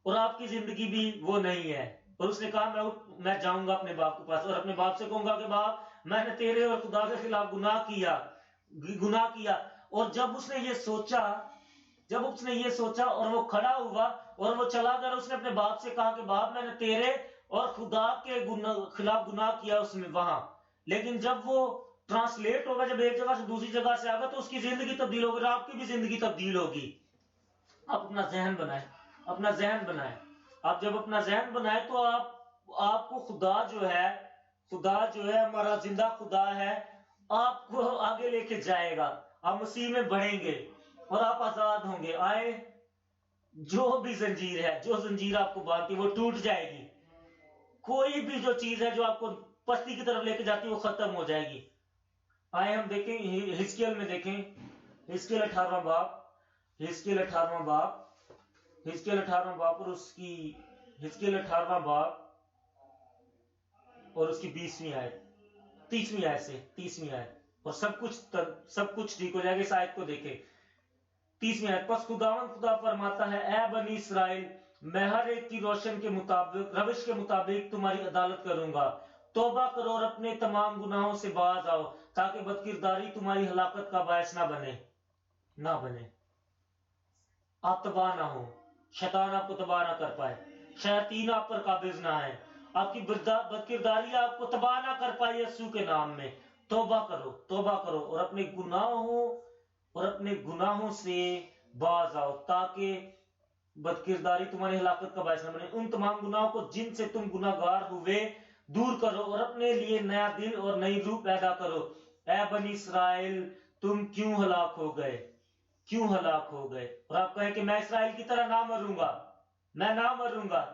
اور آپ کی زندگی بھی وہ نہیں ہے. اور اس نے کہا میں جاؤں گا اپنے باپ کے پاس اور اپنے باپ سے کہوں گا کہ باپ، میں نے تیرے اور خدا کے خلاف گناہ کیا. اور جب اس نے یہ سوچا اور وہ کھڑا ہوا اور وہ چلا گیا، اس نے اپنے باپ سے کہا کہ باپ، میں نے تیرے اور خدا کے خلاف گناہ کیا اس میں وہاں. لیکن جب وہ ٹرانسلیٹ ہوگا، جب ایک جگہ سے دوسری جگہ سے آگا، تو اس کی زندگی تبدیل ہوگی اور آپ کی بھی زندگی تبدیل ہوگی. آپ اپنا ذہن بنائیں. آپ جب اپنا ذہن بنائیں تو آپ کو خدا جو ہے ہمارا زندہ خدا ہے، آپ کو آگے لے کے جائے گا، آپ مسیح میں بڑھیں گے اور آپ آزاد ہوں گے۔ آئے جو بھی زنجیر ہے، جو زنجیر آپ کو باندھتی وہ ٹوٹ جائے گی، کوئی بھی جو چیز ہے جو آپ کو پستی کی طرف لے کے جاتی وہ ختم ہو جائے گی۔ آئے ہم دیکھیں حزقیل میں، دیکھیں حزقیل 18واں باب، حزقیل 18واں باب، حزقیل 18واں باب اور اس کی حزقیل 18واں باب اور اس کی 20ویں آیت، 30ویں آیت سے 30ویں آیت، اور سب کچھ ٹھیک ہو جائے گا۔ اس آیت کو دیکھیں 30ویں آیت، پس خداوند خدا فرماتا ہے، اے بنی اسرائیل، میں ہر ایک کی روش کے مطابق تمہاری عدالت کروں گا۔ توبہ کرو اور اپنے تمام گناہوں سے باز آؤ، تاکہ بدکرداری تمہاری ہلاکت کا باعث نہ بنے۔ آپ تباہ نہ ہو، شیطان آپ کو تباہ نہ کر پائے، شیاطین آپ پر قابض نہ ہے، آپ کی بدکرداری آپ کو تباہ نہ کر پائے۔ یسوع کے نام میں توبہ کرو اور اپنے گناہوں سے باز آؤ، تاکہ بدکرداری تمہاری ہلاکت کا باعث نہ بنے۔ ان تمام گناہوں کو جن سے تم گناہگار ہوئے دور کرو اور اپنے لیے نیا دل اور نئی روح پیدا کرو۔ اے بنی اسرائیل، تم کیوں ہلاک ہو گئے؟ اور آپ کہیں کہ میں اسرائیل کی طرح نہ مروں گا، میں نہ مروں گا۔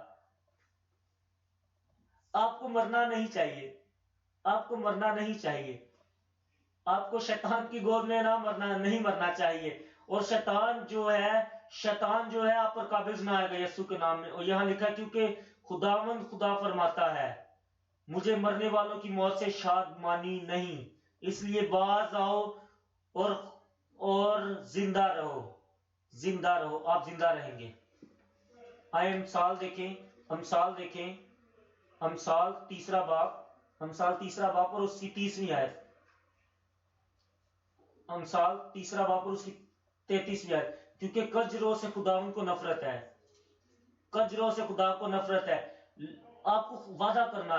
آپ کو مرنا نہیں چاہیے، آپ کو مرنا نہیں چاہیے، آپ کو شیطان کی گود میں نہیں مرنا چاہیے، اور شیطان جو ہے آپ پر قابض نہ آئے گا یسوع کے نام میں۔ اور یہاں لکھا ہے، کیونکہ خداوند خدا فرماتا ہے، مجھے مرنے والوں کی موت سے شادمانی نہیں، اس لیے باز آؤ اور زندہ رہو، آپ زندہ رہیں گے۔ آئے امثال دیکھیں، امثال تیسرا باپ اور اس کی 30ویں آیت، امثال تیسرا باپ اور اس کی 33ویں آیت، کیونکہ کجروں سے خداوند کو نفرت ہے، کجروں سے خدا کو نفرت ہے۔ آپ کو وعدہ کرنا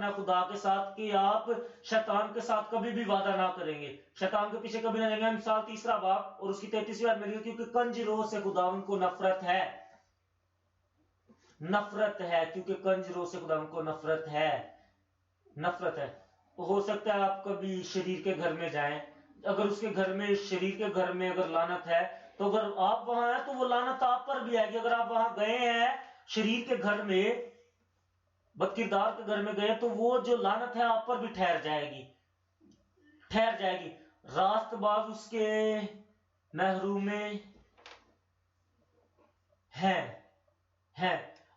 ہے خدا کے ساتھ کہ آپ شیطان کے ساتھ کبھی بھی وعدہ نہ کریں گے، شیطان کے پیچھے کبھی نہ جائیں گے۔ مثال تیسرا باپ اور اس کی 33ویں آیت میں لکھا ہے، کیونکہ کنجروں سے خداوند کو نفرت ہے، کیونکہ کنجروں سے خداوند کو نفرت ہے۔ ہو سکتا ہے آپ کبھی شریر کے گھر میں جائیں، اگر اس کے گھر میں، شریر کے گھر میں اگر لعنت ہے تو اگر آپ وہاں ہیں تو وہ لعنت آپ پر بھی آئے گی۔ اگر آپ وہاں گئے ہیں شریر کے گھر میں، بدکردار کے گھر میں گئے، تو وہ جو لعنت ہے آپ پر بھی ٹھہر جائے گی۔ راست باز اس کے محروم ہیں،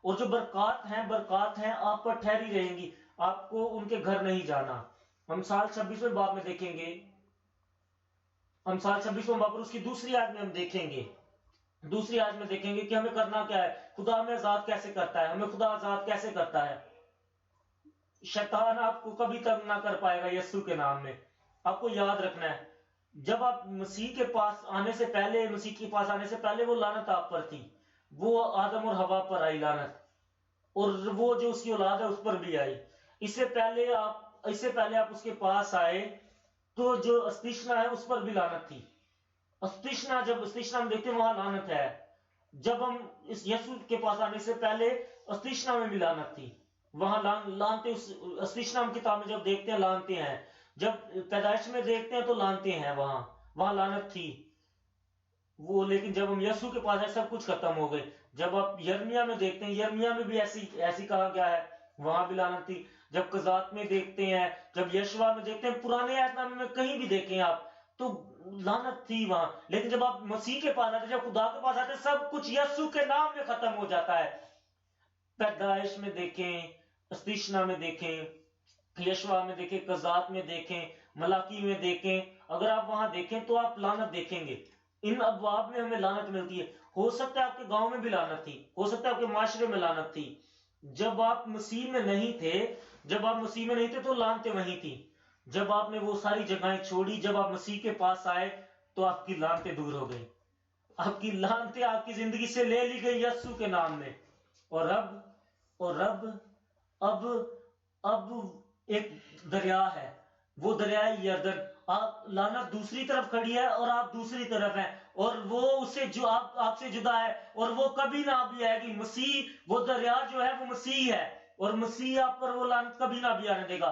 اور جو برکات ہیں آپ پر ٹھہری رہیں گی، آپ کو ان کے گھر نہیں جانا۔ امثال 26ویں باب میں دیکھیں گے، امثال 26ویں باب اور اس کی دوسری آیت میں ہم دیکھیں گے کہ ہمیں کرنا کیا ہے، خدا ہمیں آزاد کیسے کرتا ہے۔ شیطان آپ کو کبھی تنگ نہ کر پائے گا یسوع کے نام میں۔ آپ کو یاد رکھنا ہے، جب آپ مسیح کے پاس آنے سے پہلے وہ لعنت آپ پر تھی، وہ آدم اور حوا پر آئی لعنت، اور وہ جو اس کی اولاد ہے اس پر بھی آئی۔ اس سے پہلے آپ اس کے پاس آئے تو جو استشنا ہے اس پر بھی لعنت تھی۔ جب استشنا ہم دیکھتے ہیں وہاں لعنت ہے۔ جب ہم اس یسوع کے پاس آنے سے پہلے استشنا میں بھی لعنت تھی، وہاں لانتے، استشنا کتاب میں جب دیکھتے ہیں لانتے ہیں، جب پیدائش میں دیکھتے ہیں تو لانتے ہیں، وہاں لعنت تھی وہ، لیکن جب ہم یسوع کے پاس آئے سب کچھ ختم ہو گئے۔ جب آپ یرمیا میں دیکھتے ہیں، یرمیا میں بھی ایسی کہا گیا ہے، وہاں بھی لعنت تھی۔ جب قضات میں دیکھتے ہیں، جب یشوا میں دیکھتے ہیں، پرانے اہد نامے میں کہیں بھی دیکھیں آپ تو لعنت تھی وہاں، لیکن جب آپ مسیح کے پاس آتے، جب خدا کے پاس آتے، سب کچھ یسوع کے نام میں ختم ہو جاتا ہے۔ پیدائش میں دیکھیں، استشنا میں دیکھیں، یشوا میں دیکھیں، قضات میں دیکھیں، ملاکی میں دیکھیں، اگر آپ وہاں دیکھیں تو آپ لعنت دیکھیں گے۔ ان ابواب میں ہمیں لعنت ملتی ہے۔ ہو سکتا ہے آپ کے گاؤں میں بھی لعنت تھی، ہو سکتا ہے آپ کے معاشرے میں لعنت تھی۔ جب آپ مسیح میں نہیں تھے تو لعنتیں وہیں تھی۔ جب آپ نے وہ ساری جگہیں چھوڑی، جب آپ مسیح کے پاس آئے تو آپ کی لعنتیں دور ہو گئی، آپ کی لعنتیں آپ کی زندگی سے لے لی گئی یسوع کے نام میں۔ اور اب ایک دریا ہے، وہ دریائے یردن، آپ لعنت دوسری طرف کھڑی ہے اور آپ دوسری طرف ہیں، اور وہ اسے جو آپ سے جدا ہے، اور وہ کبھی نہ بھی آئے گی۔ مسیح، وہ دریا جو ہے وہ مسیح ہے، اور مسیح آپ پر وہ لعنت کبھی نہ بھی آنے دے گا۔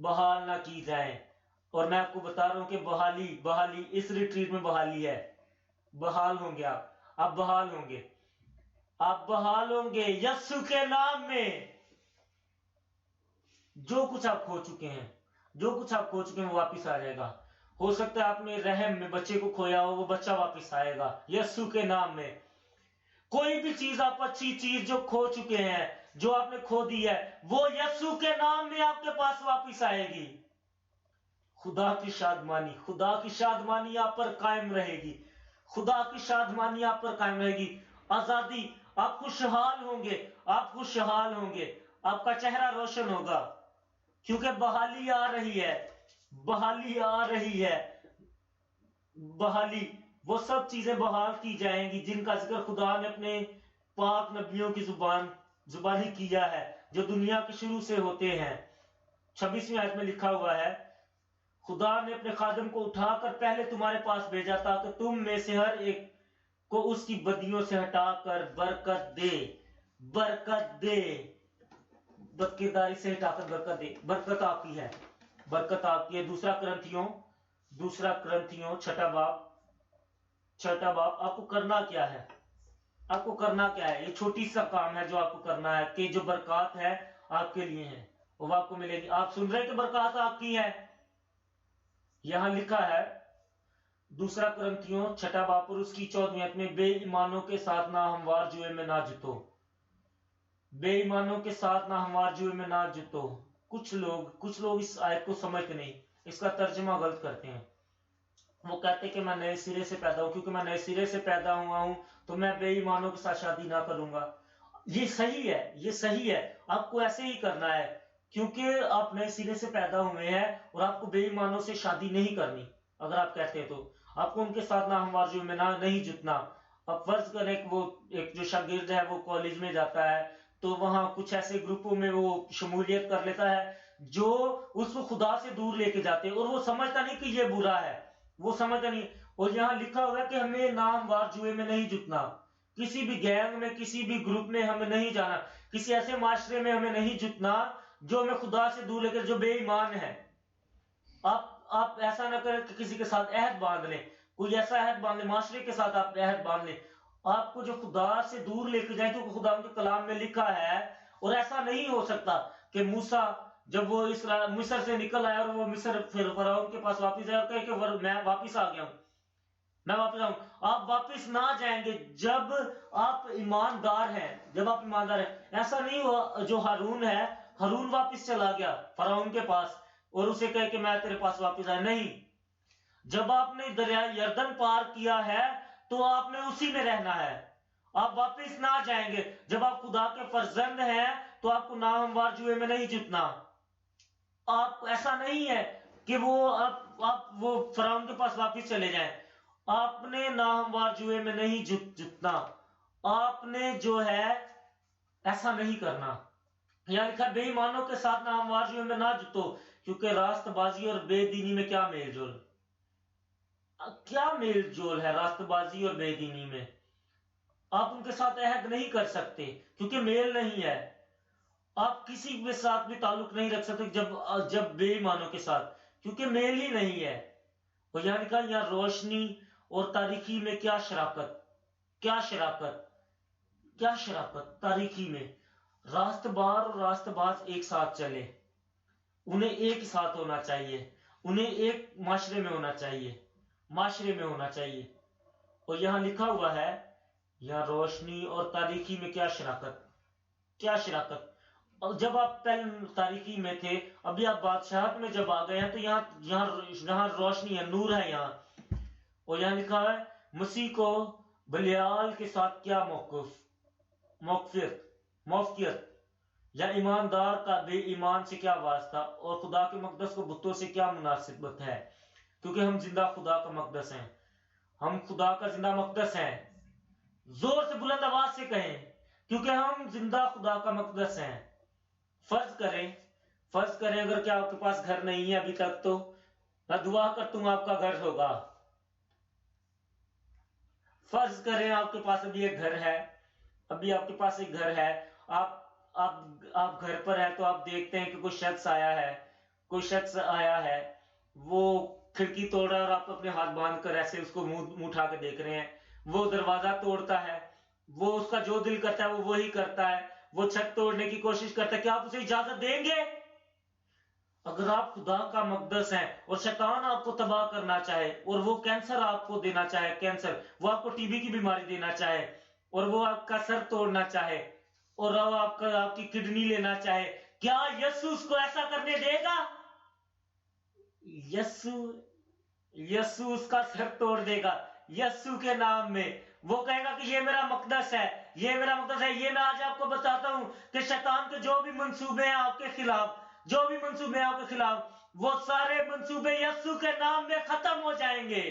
بحال نہ کی جائیں. اور میں آپ کو بتا رہا ہوں کہ بحالی اس ریٹریٹ میں بحالی ہے. بحال ہوں گے آپ بحال ہوں گے. آپ بحال ہوں گے یسوع کے نام میں. جو کچھ آپ کھو چکے ہیں وہ واپس آ جائے گا. ہو سکتا ہے آپ نے رحم میں بچے کو کھویا ہو، وہ بچہ واپس آئے گا یسوع کے نام میں. کوئی بھی چیز آپ اچھی چیز جو کھو چکے ہیں، جو آپ نے کھو دی ہے، وہ یسوع کے نام میں آپ کے پاس واپس آئے گی. خدا کی شادمانی آپ پر قائم رہے گی. خدا کی شادمانی آپ پر قائم رہے گی. آزادی، آپ خوشحال ہوں گے. آپ کا چہرہ روشن ہوگا کیونکہ بحالی آ رہی ہے. بحالی، وہ سب چیزیں بحال کی جائیں گی جن کا ذکر خدا نے اپنے پاک نبیوں کی زبانی کیا ہے، جو دنیا کے شروع سے ہوتے ہیں. 26ویں آیت میں لکھا ہوا ہے، خدا نے اپنے خادم کو اٹھا کر پہلے تمہارے پاس بھیجا تاکہ تم میں سے ہر ایک کو اس کی بدیوں سے ہٹا کر برکت دے. بدکرداری سے ہٹا کر برکت دے. برکت آپ کی ہے. دوسرا کرنتھیوں چھٹا باب. آپ کو کرنا کیا ہے؟ یہ چھوٹی سا کام ہے جو آپ کو کرنا ہے کہ جو برکات ہے آپ کے لیے ہے وہ آپ کو ملے گی. آپ سن رہے کہ برکات آپ کی ہے. یہاں لکھا ہے دوسرا کرنتھیوں چھٹا باب اور اس کی 14ویں آیت میں، بے ایمانوں کے ساتھ نہ ہموار جوئے میں نہ جتو. کچھ لوگ اس آیت کو سمجھتے نہیں، اس کا ترجمہ غلط کرتے ہیں. وہ کہتے کہ میں نئے سرے سے پیدا ہوں، کیونکہ میں نئے سرے سے پیدا ہوا ہوں تو میں بے ایمانوں کے ساتھ شادی نہ کروں گا. یہ صحیح ہے. آپ کو ایسے ہی کرنا ہے کیونکہ آپ نئے سرے سے پیدا ہوئے ہیں اور آپ کو بے ایمانوں سے شادی نہیں کرنی. اگر آپ کہتے ہیں تو آپ کو ان کے ساتھ نہ ہموار جوئے میں نہیں جتنا. اب فرض کریں کہ وہ ایک جو شاگرد ہے وہ کالج میں جاتا ہے تو وہاں کچھ ایسے گروپوں میں وہ شمولیت کر لیتا ہے جو اس کو خدا سے دور لے کے جاتے ہیں، اور وہ سمجھتا نہیں کہ یہ برا ہے، وہ سمجھتا نہیں. اور یہاں لکھا ہوا ہے کہ ہمیں ناموار جوئے میں نہیں جتنا. کسی بھی گینگ میں، کسی بھی گروپ میں ہمیں نہیں جانا. کسی ایسے معاشرے میں ہمیں نہیں جتنا جو ہمیں خدا سے دور لے کر، جو بے ایمان ہے. آپ ایسا نہ کریں کہ کسی کے ساتھ عہد باندھ لیں، کوئی ایسا عہد باندھ لیں، معاشرے کے ساتھ آپ عہد باندھ لیں آپ کو جو خدا سے دور لے کے جائیں، کیونکہ خدا ان کے کلام میں لکھا ہے. اور ایسا نہیں ہو سکتا کہ موسیٰ جب وہ مصر سے نکل آیا اور وہ مصر پھر فرعون کے پاس واپس آیا اور کہے کہ میں واپس آ گیا ہوں، میں واپس آؤں. آپ واپس نہ جائیں گے جب آپ ایماندار ہیں. ایسا نہیں ہوا جو ہارون واپس چلا گیا فرعون کے پاس اور اسے کہے کہ میں تیرے پاس واپس آیا. نہیں، جب آپ نے دریا یردن پار کیا ہے تو آپ نے اسی میں رہنا ہے. آپ واپس نہ جائیں گے. جب آپ خدا کے فرزند ہیں تو آپ کو ناہموار جوئے میں نہیں جتنا. آپ ایسا نہیں ہے کہ وہ فرعون کے پاس واپس چلے جائیں. آپ نے ناہموار جوئے میں نہیں جتنا. آپ نے جو ہے ایسا نہیں کرنا. یہاں لکھا بے ایمانوں کے ساتھ ناہموار جوئے میں نہ جتو، کیونکہ راست بازی اور بے دینی میں کیا میل جول ہے. راست بازی اور بے دینی میں آپ ان کے ساتھ عہد نہیں کر سکتے کیونکہ میل نہیں ہے. آپ کسی کے ساتھ بھی تعلق نہیں رکھ سکتے جب بے ایمانوں کے ساتھ، کیونکہ میل ہی نہیں ہے. اور یہاں لکھا یہاں روشنی اور تاریکی میں کیا شراکت. تاریکی میں راست بار اور راست باز ایک ساتھ چلے. انہیں ایک ساتھ ہونا چاہیے، انہیں ایک معاشرے میں ہونا چاہیے. اور یہاں لکھا ہوا ہے یہاں روشنی اور تاریکی میں کیا شراکت. اور جب آپ پہلے تاریکی میں تھے، ابھی آپ بادشاہت میں جب آ گئے ہیں تو یہاں روشنی ہے، نور ہے یہاں. اور یہاں لکھا ہے مسیح کو بلیال کے ساتھ کیا موقفیت، یا ایماندار کا بے ایمان سے کیا واسطہ، اور خدا کے مقدس کو بتوں سے کیا مناسبت ہے. کیونکہ ہم زندہ خدا کا مقدس ہیں. ہم خدا کا زندہ مقدس ہیں. زور سے بلند آواز سے کہیں، کیونکہ ہم زندہ خدا کا مقدس ہیں. فرض کریں اگر کیا آپ کے پاس گھر نہیں ہے ابھی تک، تو میں دعا کرتا ہوں آپ کا گھر ہوگا. فرض کریں آپ کے پاس ابھی ایک گھر ہے، آپ گھر پر ہیں تو آپ دیکھتے ہیں کہ کوئی شخص آیا ہے کوئی شخص آیا ہے، وہ کھڑکی توڑ رہا ہے اور آپ اپنے ہاتھ باندھ کر ایسے اس کو منہ اٹھا کے دیکھ رہے ہیں، وہ دروازہ توڑتا ہے، وہ اس کا جو دل کرتا ہے وہ وہی کرتا ہے، وہ چھت توڑنے کی کوشش کرتا ہے، کیا آپ اسے اجازت دیں گے؟ اگر آپ خدا کا مقدس ہیں اور شیطان آپ کو تباہ کرنا چاہے اور وہ کینسر آپ کو دینا چاہے، کینسر، وہ آپ کو ٹی بی کی بیماری دینا چاہے اور وہ آپ کا سر توڑنا چاہے اور وہ آپ کی کڈنی لینا چاہے، کیا یسوع اس کو ایسا کرنے دے گا؟ یسوع اس کا سر توڑ دے گا یسوع کے نام میں۔ وہ کہے گا کہ یہ میرا مقدس ہے، یہ میرا مقدس ہے۔ یہ میں آج آپ کو بتاتا ہوں کہ شیطان کے جو بھی منصوبے ہیں آپ کے خلاف، جو بھی منصوبے ہیں آپ کے خلاف، وہ سارے منصوبے یسوع کے نام میں ختم ہو جائیں گے،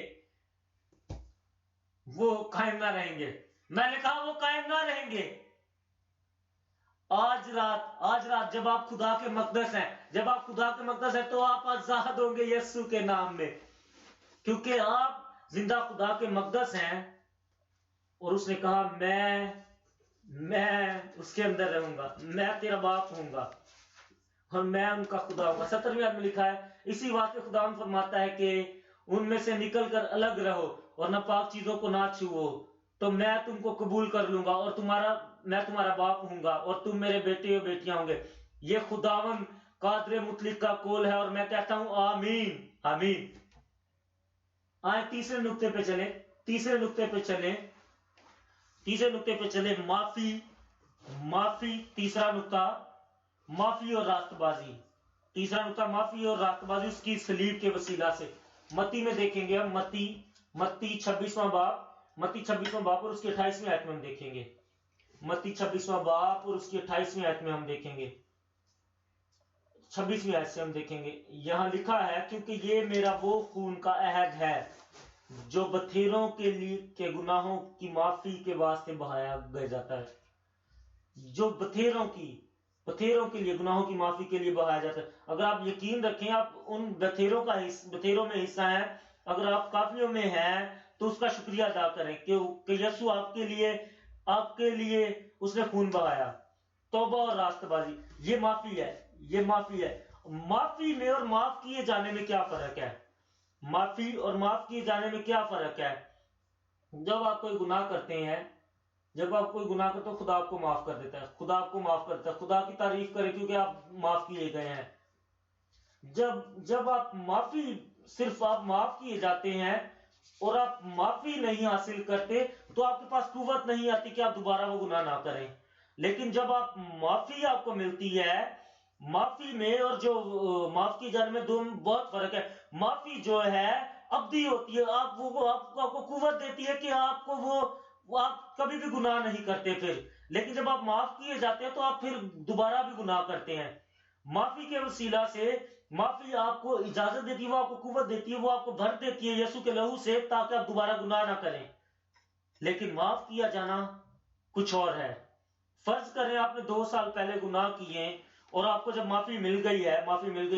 وہ قائم نہ رہیں گے۔ میں نے کہا وہ قائم نہ رہیں گے۔ آج رات جب آپ خدا کے مقدس ہیں، جب آپ خدا کے مقدس ہیں تو آپ آزاد ہوں گے یسوع کے نام میں، کیونکہ آپ زندہ خدا کے مقدس ہیں۔ اور اس نے کہا میں اس کے اندر رہوں گا، میں تیرا باپ ہوں گا اور میں ان کا خدا ہوں گا۔ 17ویں آیت میں لکھا ہے، اسی بات پہ خدا فرماتا ہے کہ ان میں سے نکل کر الگ رہو اور ناپاک چیزوں کو نہ چھوؤ، تو میں تم کو قبول کر لوں گا اور میں تمہارا باپ ہوں گا اور تم میرے بیٹے اور بیٹیاں ہوں گے۔ یہ خداوند قادر مطلق کا قول ہے اور میں کہتا ہوں آمین آمین۔ آئے تیسرے نقطے پہ چلیں، معافی۔ تیسرا نقطہ معافی اور راست بازی۔ اس کی صلیب کے وسیلہ سے۔ متی میں دیکھیں گے ہم، متی 26واں باب اور اس کی 28ویں آیت میں ہم دیکھیں گے۔ متی 26واں باب اور اس کی 28ویں آیت میں ہم دیکھیں گے، 26ویں آیت سے ہم دیکھیں گے۔ یہاں لکھا ہے، کیونکہ یہ میرا وہ خون کا عہد ہے جو بتھیروں کے گناہوں کی معافی کے واسطے بہایا جاتا ہے، جو بتھیروں کے لیے گناہوں کی معافی کے لیے بہایا جاتا ہے۔ اگر آپ یقین رکھیں، آپ ان بتھیروں میں حصہ ہیں، اگر آپ کافیوں میں ہیں تو اس کا شکریہ ادا کریں کہ یسوع آپ کے لیے اس نے خون بہایا۔ توبہ اور راست بازی، یہ معافی ہے۔ معافی میں اور معاف کیے جانے میں کیا فرق ہے؟ معافی اور معاف کیے جانے میں کیا فرق ہے؟ جب آپ کوئی گناہ کرتے ہیں تو خدا آپ کو معاف کر دیتا ہے، خدا کی تعریف کرے کیونکہ آپ معاف کیے گئے ہیں۔ جب آپ صرف معاف کیے جاتے ہیں اور آپ معافی نہیں حاصل کرتے تو آپ کے پاس قوت نہیں آتی کہ آپ دوبارہ وہ گناہ نہ کریں۔ لیکن جب معافی آپ کو ملتی ہے، معافی میں اور جو معاف کیے جانے میں بہت فرق ہے۔ معافی جو ہے ابدی ہوتی ہے، آپ کو قوت دیتی ہے کہ آپ کبھی بھی گناہ نہیں کرتے پھر۔ لیکن جب آپ معاف کیے جاتے ہیں تو آپ پھر دوبارہ بھی گناہ کرتے ہیں۔ معافی کے وسیلہ سے معافی آپ کو اجازت دیتی ہے، وہ آپ کو قوت دیتی ہے، وہ آپ کو بھر دیتی ہے یسوع کے لہو سے، تاکہ آپ دوبارہ گناہ نہ کریں۔ لیکن معاف کیا جانا کچھ اور ہے۔ فرض کریں آپ نے 2 سال پہلے گناہ کیے اور آپ کو جب معافی مل گئی،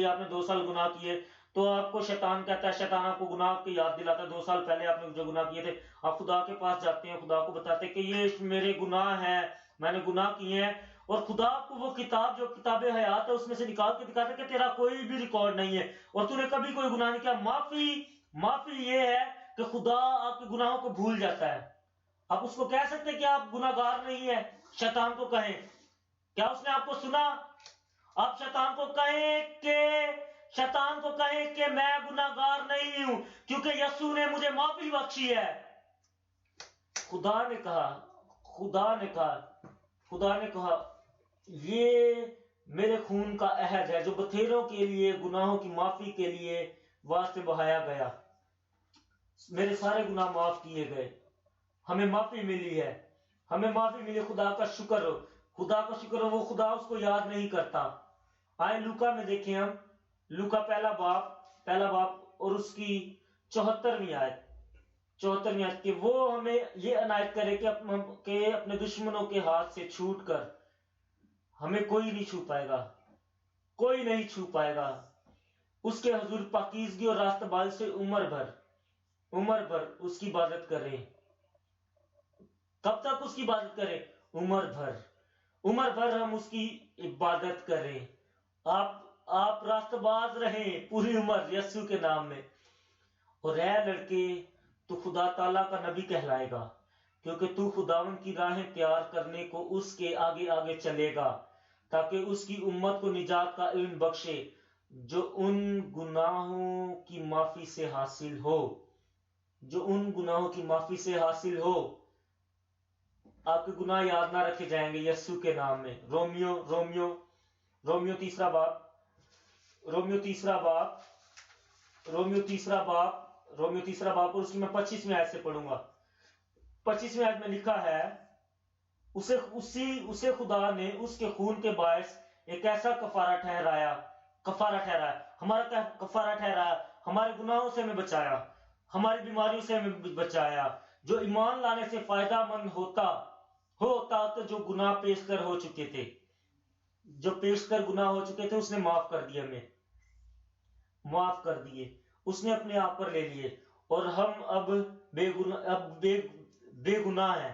آپ نے 2 سال گناہ کیے، تو آپ کو شیطان کہتا ہے، شیطان آپ کو گناہ کی یاد دلاتا ہے۔ 2 سال پہلے آپ نے جو گناہ کیے تھے، آپ خدا کے پاس جاتے ہیں، خدا کو بتاتے ہیں کہ یہ میرے گناہ ہیں، میں نے گناہ کیے ہیں، اور خدا آپ کو وہ کتاب جو کتاب حیات ہے اس میں سے نکال کے دکھاتے ہیں کہ تیرا کوئی بھی ریکارڈ نہیں ہے اور تو نے کبھی کوئی گناہ نہیں کیا۔ معافی یہ ہے کہ خدا آپ کے گناہوں کو بھول جاتا ہے۔ آپ اس کو کہہ سکتے کہ آپ گناہ گار نہیں ہیں، شیطان کو کہیں، کیا اس نے آپ کو سنا؟ آپ شیطان کو کہیں کہ میں گناہ گار نہیں ہوں کیونکہ یسوع نے مجھے معافی بخشی ہے۔ خدا نے کہا یہ میرے خون کا عہد ہے جو بتھیروں کے لیے گناہوں کی معافی کے لیے واسطے بہایا گیا۔ میرے سارے گناہ معاف کیے گئے، ہمیں معافی ملی ہے، خدا کا شکر ہو، وہ خدا اس کو یاد نہیں کرتا۔ آئے لوکا میں دیکھیں ہم، لوکا پہلا باب اور اس کی 74ویں آیت کہ وہ ہمیں یہ عنایت کرے کہ اپنے دشمنوں کے ہاتھ سے چھوٹ کر ہمیں کوئی نہیں چھو پائے گا، اس کے حضور پاکیزگی اور راست بازی سے عمر بھر اس کی عبادت کریں۔ کب تک اس کی عبادت کریں؟ عمر بھر ہم اس کی عبادت کریں۔ آپ آپ راست باز رہیں پوری عمر یسوع کے نام میں. اور اے لڑکے تو خدا تعالیٰ کا نبی کہلائے گا، کیونکہ تو خداوند کی راہیں تیار کرنے کو اس کے آگے آگے چلے گا، تاکہ اس کی امت کو نجات کا علم بخشے جو ان گناہوں کی معافی سے حاصل ہو، جو ان گناہوں کی معافی سے حاصل ہو. آپ کے گناہ یاد نہ رکھے جائیں گے یسوع کے نام میں. رومیو تیسرا باپ اور اس کی میں 25ویں آیت سے پڑھوں گا. 25ویں آیت میں لکھا ہے، اسے خدا نے اس کے خون کے باعث ایک ایسا کفارہ ٹھہرایا. ہمارا کفارہ ٹھہرایا، ہمارے گناہوں سے ہمیں بچایا، ہماری بیماریوں سے ہمیں بچایا، جو ایمان لانے سے فائدہ مند ہوتا تو جو گناہ پیش کر ہو چکے تھے، اس نے معاف کر دیے، ہمیں معاف کر دیے، اس نے اپنے آپ پر لے لیے، اور ہم اب بے گناہ ہیں.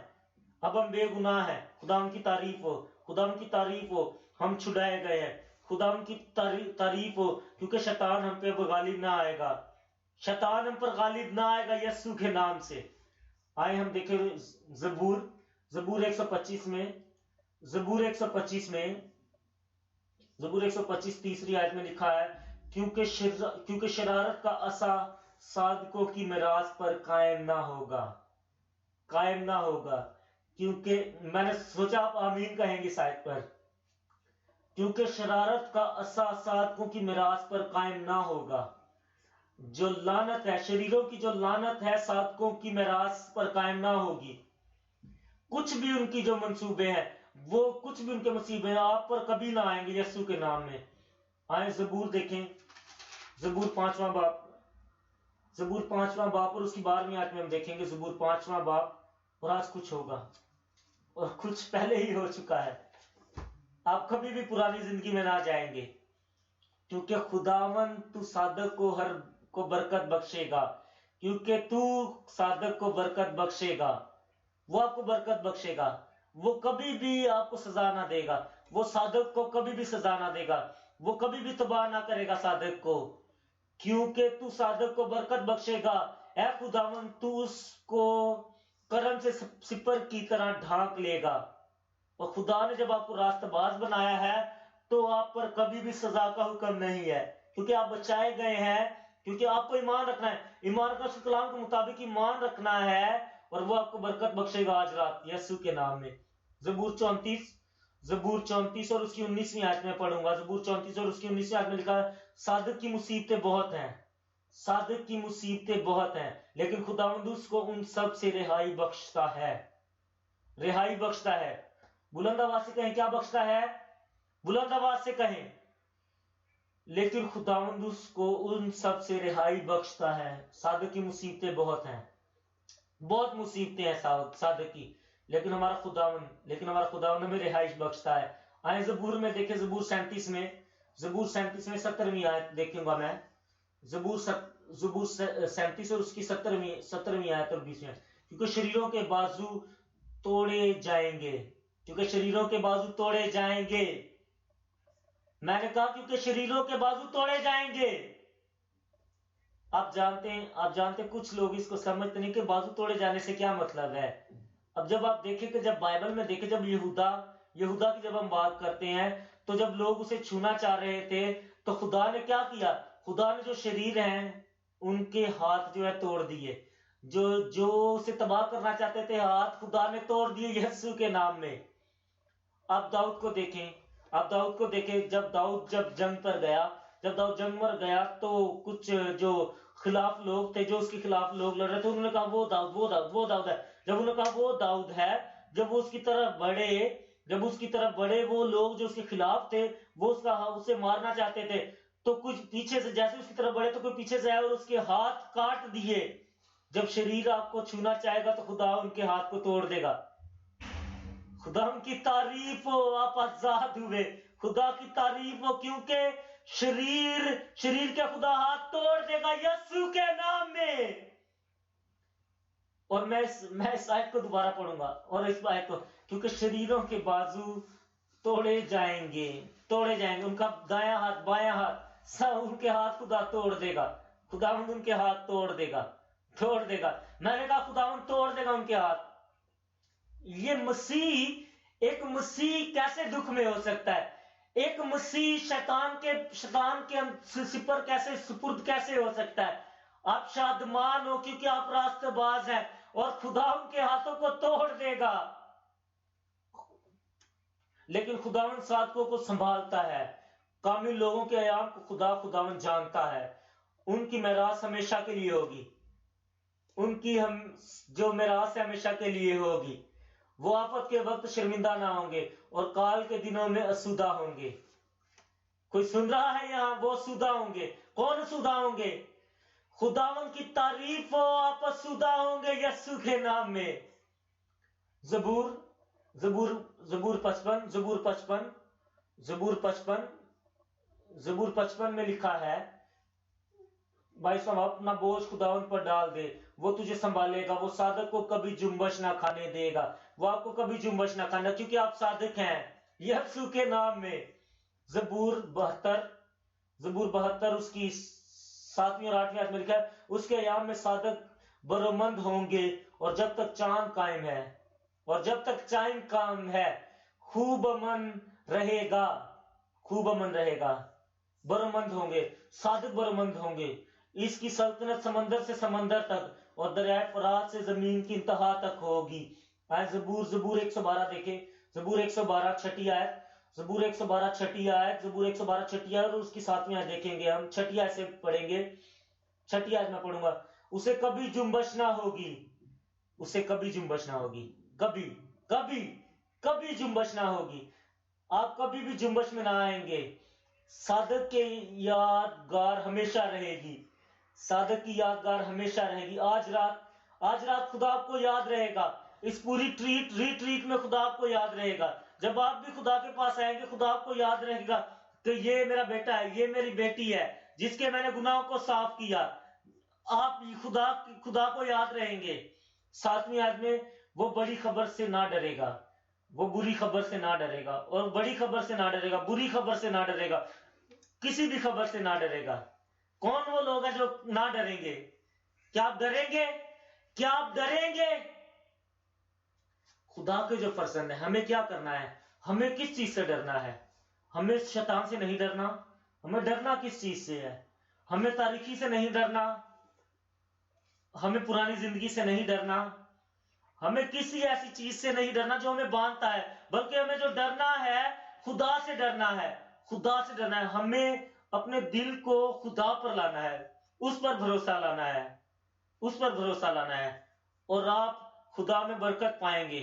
ہم بے گناہ ہیں. خدا ان کی تعریف ہو، ہم چھڑائے گئے ہیں. خدا ان کی تعریف ہو، کیونکہ شیطان ہم پہ غالب نہ آئے گا. شیطان ہم پر غالب نہ آئے گا یسوع کے نام سے. آئے ہم دیکھیں زبور 125 میں، زبور 125 تیسری آیت میں لکھا ہے، کیونکہ شرارت کا عصا صادقوں کی میراث پر قائم نہ ہوگا. کیونکہ میں نے سوچا آپ آمین کہیں گے شاید پر، کیونکہ شرارت کا عصا صادقوں کی میراث پر قائم نہ ہوگا. جو لعنت ہے، شریروں کی جو لعنت ہے، صادقوں کی میراث پر قائم نہ ہوگی. کچھ بھی ان کی جو منصوبے ہیں، وہ کچھ بھی ان کے مصیبے ہیں، آپ پر کبھی نہ آئیں گے یسوع کے نام میں. آئیں زبور دیکھیں، زبور 5واں باپ اور اس کی 12ویں آیت میں ہم دیکھیں گے. زبور 5واں باپ. اور آج کچھ ہوگا، اور کچھ پہلے ہی ہو چکا ہے. آپ کبھی بھی پرانی زندگی میں نہ جائیں گے، کیونکہ خداوند تو صادق کو برکت بخشے گا. کیونکہ تو صادق کو برکت بخشے گا، وہ آپ کو برکت بخشے گا. وہ کبھی بھی آپ کو سزا نہ دے گا. وہ صادق کو کبھی بھی سزا نہ دے گا. وہ کبھی بھی تباہ نہ کرے گا صادق کو، کیونکہ تو صادق کو برکت بخشے گا. اے خداوند تو اس کو کرم سے سپر کی طرح ڈھانک لے گا. اور خدا نے جب آپ کو راست باز بنایا ہے تو آپ پر کبھی بھی سزا کا حکم نہیں ہے، کیونکہ آپ بچائے گئے ہیں. کیونکہ آپ کو ایمان رکھنا ہے، ایمان رکھنا، اس کے کلام کے مطابق ایمان رکھنا ہے، اور وہ آپ کو برکت بخشے گا آج رات یسوع کے نام میں. زبور 34 اور اس کی 19ویں آیت میں پڑھوں گا. زبور 34 اور اس کی 19ویں آیت میں لکھا ہے، صادق کی مصیبتیں بہت ہیں، لیکن خداوند اس کو ان سب سے رہائی بخشتا ہے. بلند آواز سے کہیں، کیا بخشتا ہے؟ بلند آواز سے کہیں. لیکن خداوند اس کو ان سب سے رہائی بخشتا ہے. صادق کی مصیبتیں بہت مصیبتیں ہیں صادق کی، لیکن ہمارا خداوند ہمیں رہائش بخشتا ہے. آئیں زبور میں دیکھیں، زبور 37 میں 17ویں آیت دیکھوں گا میں. زبور 37 اور اس کی 17ویں آیت اور 20ویں آیت. کیونکہ شریروں کے بازو توڑے جائیں گے. میں نے کہا کیونکہ شریروں کے بازو توڑے جائیں گے. آپ جانتے کچھ لوگ اس کو سمجھتے نہیں کہ بازو توڑے جانے سے کیا مطلب ہے. اب جب آپ دیکھیں کہ جب بائبل میں دیکھیں، جب یہودا کی جب ہم بات کرتے ہیں، تو جب لوگ اسے چھونا چاہ رہے تھے تو خدا نے کیا کیا؟ خدا نے جو شریر ہیں ان کے ہاتھ جو ہے توڑ دیے. جو اسے تباہ کرنا چاہتے تھے، ہاتھ خدا نے توڑ دیے یسوع کے نام میں. آپ داؤد کو دیکھیں، جب داؤد جنگ پر گیا تو کچھ جو خلاف لوگ تھے، جو اس کے خلاف لوگ لڑ رہے تھے، انہوں نے کہا وہ داؤد ہے. جب انہوں نے کہا وہ داؤد ہے، جب وہ اس کی طرف بڑھے وہ لوگ جو اس کے خلاف تھے، وہ اسے مارنا چاہتے تھے، تو کچھ پیچھے سے، جیسے اس کی طرف بڑھے تو کوئی پیچھے سے آیا اور اس کے ہاتھ کاٹ دیے. جب شریر آپ کو چھونا چاہے گا تو خدا ان کے ہاتھ کو توڑ دے گا. خدا ان کی تعریف ہو، آپ آزاد ہوئے. خدا کی تعریف ہو، کیونکہ شریر کے خدا ہاتھ توڑ دے گا یسوع کے نام میں. اور میں اس آیت کو دوبارہ پڑھوں گا، اور اس آیت کو، کیونکہ شریروں کے بازو توڑے جائیں گے، ان کا دایاں ہاتھ بایاں ہاتھ سب ان کے ہاتھ خدا توڑ دے گا، خداوند ان کے ہاتھ توڑ دے گا۔ میں نے کہا خداوند توڑ دے گا ان کے ہاتھ۔ یہ مسیح، ایک مسیح کیسے دکھ میں ہو سکتا ہے؟ ایک مسیح شیطان کے سپرد کیسے ہو سکتا ہے؟ آپ شادمان ہو کیونکہ آپ راست باز ہیں، اور خدا ان کے ہاتھوں کو توڑ دے گا۔ لیکن خداوند صادقوں کو سنبھالتا ہے، کامل لوگوں کے ایام کو خداوند جانتا ہے۔ ان کی میراث ہمیشہ کے لیے ہوگی، ان کی جو میراث ہے ہمیشہ کے لیے ہوگی۔ وہ آفت کے وقت شرمندہ نہ ہوں گے اور کال کے دنوں میں اسودہ ہوں گے۔ کوئی سن رہا ہے یہاں؟ وہ اسودہ ہوں گے۔ کون اسودہ ہوں گے؟ خداوند کی تعریف ہو، آپ اسودہ ہوں گے یسوع کے نام میں۔ زبور 55 میں لکھا ہے، بھائی صاحب اپنا بوجھ خداوند پر ڈال دے، وہ تجھے سنبھالے گا، وہ صادق کو کبھی جنبش نہ کھانے دے گا، وہ آپ کو کبھی جنبش نہ کھانا، کیونکہ آپ صادق ہیں یسوع کے نام میں۔ زبور 72 اس کی 7ویں اور 8ویں آیت میں لکھا ہے، اس کے ایام میں صادق برومند ہوں گے، اور جب تک چاند قائم ہے خوب امن رہے گا۔ برومند ہوں گے، صادق برومند ہوں گے۔ اس کی سلطنت سمندر سے سمندر تک اور دریائے فرات سے زمین کی انتہا تک ہوگی۔ زبور 112 دیکھیں، زبور 112 چھٹی آیت، زبور 112 چھٹی آیت اور اس کی 7ویں آیت دیکھیں گے ہم، چھٹی آیت سے پڑھیں گے، چھٹی آیت میں پڑھوں گا۔ اسے کبھی جنبش نہ ہوگی، کبھی جنبش نہ ہوگی، آپ کبھی بھی جنبش میں نہ آئیں گے۔ صادق کی یادگار ہمیشہ رہے گی، آج رات خدا آپ کو یاد رہے گا، اس پوری ریٹریٹ میں خدا آپ کو یاد رہے گا۔ جب آپ بھی خدا کے پاس آئیں گے خدا آپ کو یاد رہے گا کہ یہ میرا بیٹا ہے، یہ میری بیٹی ہے جس کے میں نے گناہوں کو صاف کیا۔ آپ خدا کو یاد رہیں گے۔ 7ویں آیت میں، وہ بڑی خبر سے نہ ڈرے گا، وہ بری خبر سے نہ ڈرے گا، اور بڑی خبر سے نہ ڈرے گا، بری خبر سے نہ ڈرے گا، کسی بھی خبر سے نہ ڈرے گا۔ کون وہ لوگ ہیں جو نہ ڈریں گے؟ کیا آپ ڈریں گے؟ خدا کے جو فرزند ہیں، ہمیں کیا کرنا ہے؟ ہمیں کس چیز سے ڈرنا ہے؟ ہمیں شیطان سے نہیں ڈرنا۔ ہمیں ڈرنا کس چیز سے ہے؟ ہمیں تاریکی سے نہیں ڈرنا، ہمیں پرانی زندگی سے نہیں ڈرنا، ہمیں کسی ایسی چیز سے نہیں ڈرنا جو ہمیں باندھتا ہے، بلکہ ہمیں جو ڈرنا ہے خدا سے ڈرنا ہے۔ ہمیں اپنے دل کو خدا پر لانا ہے، اس پر بھروسہ لانا ہے، اور آپ خدا میں برکت پائیں گے،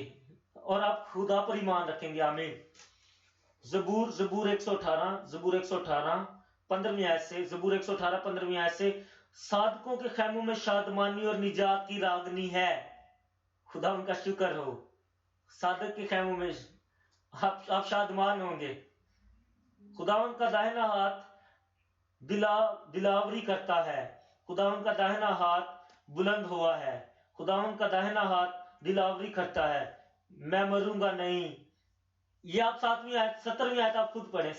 اور آپ خدا پر ایمان رکھیں گے۔ آمین۔ زبور 118 15ویں آیت سے، زبور 118 15ویں آیت سے، صادقوں کے خیموں میں شادمانی اور نجات کی راگنی ہے۔ خدا ان کا شکر ہو، صادق کے خیموں میں آپ شادمان ہوں گے۔ خدا ان کا داہنا ہاتھ دلاوری کرتا ہے، خدا ان کا داہنا ہاتھ بلند ہوا ہے، خدا ان کا داہنا ہاتھ دلاوری کرتا ہے، میں مروں گا نہیں۔ یہ آپ 17ویں آیت آپ خود پڑھیں،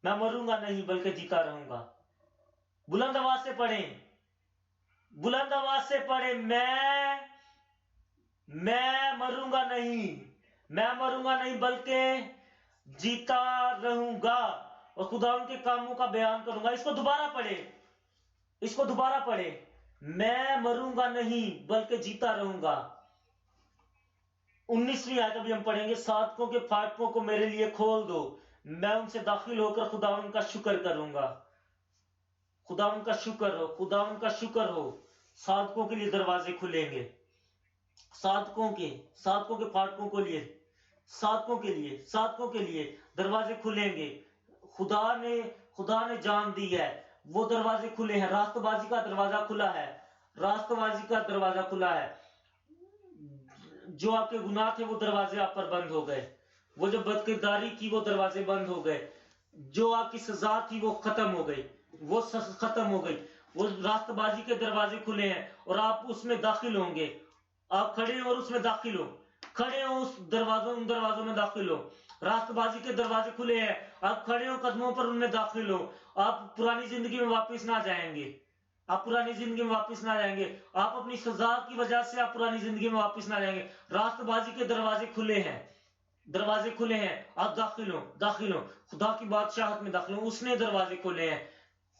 میں مروں گا نہیں بلکہ جیتا رہوں گا۔ بلند آواز سے پڑھیں، میں مروں گا نہیں بلکہ جیتا رہوں گا، اور خدا ان کے کاموں کا بیان کروں گا۔ اس کو دوبارہ پڑھیں، میں مروں گا نہیں بلکہ جیتا رہوں گا۔ 19ویں آیت ابھی ہم پڑھیں گے، صادقوں کے پھاٹکوں کو میرے لیے کھول دو، میں ان سے داخل ہو کر خدا ان کا شکر کروں گا۔ خدا ان کا شکر ہو، صادقوں کے لیے دروازے کھلیں گے، صادقوں کے پھاٹکوں کے لیے دروازے کھلیں گے۔ خدا نے جان دی ہے، وہ دروازے کھلے ہیں، راست بازی کا دروازہ کھلا ہے، جو آپ کے گناہ تھے وہ دروازے آپ پر بند ہو گئے، وہ جو بدکرداری کی وہ دروازے بند ہو گئے، جو آپ کی سزا تھی وہ ختم ہو گئی، وہ راست بازی کے دروازے کھلے ہیں، اور آپ اس میں داخل ہوں گے۔ آپ کھڑے ہیں اور اس میں داخل ہو، ان دروازوں میں داخل ہو۔ راست بازی کے دروازے کھلے ہیں، آپ کھڑے ہو قدموں پر ان میں داخل ہو، آپ پرانی زندگی میں واپس نہ جائیں گے، آپ پرانی زندگی میں واپس نہ جائیں گے، آپ اپنی سزا کی وجہ سے آپ پرانی زندگی میں واپس نہ جائیں گے، راست بازی کے دروازے کھلے ہیں، دروازے کھلے ہیں، آپ داخل ہو، داخل ہو، خدا کی بادشاہت میں داخل ہو، اس نے دروازے کھولے ہیں،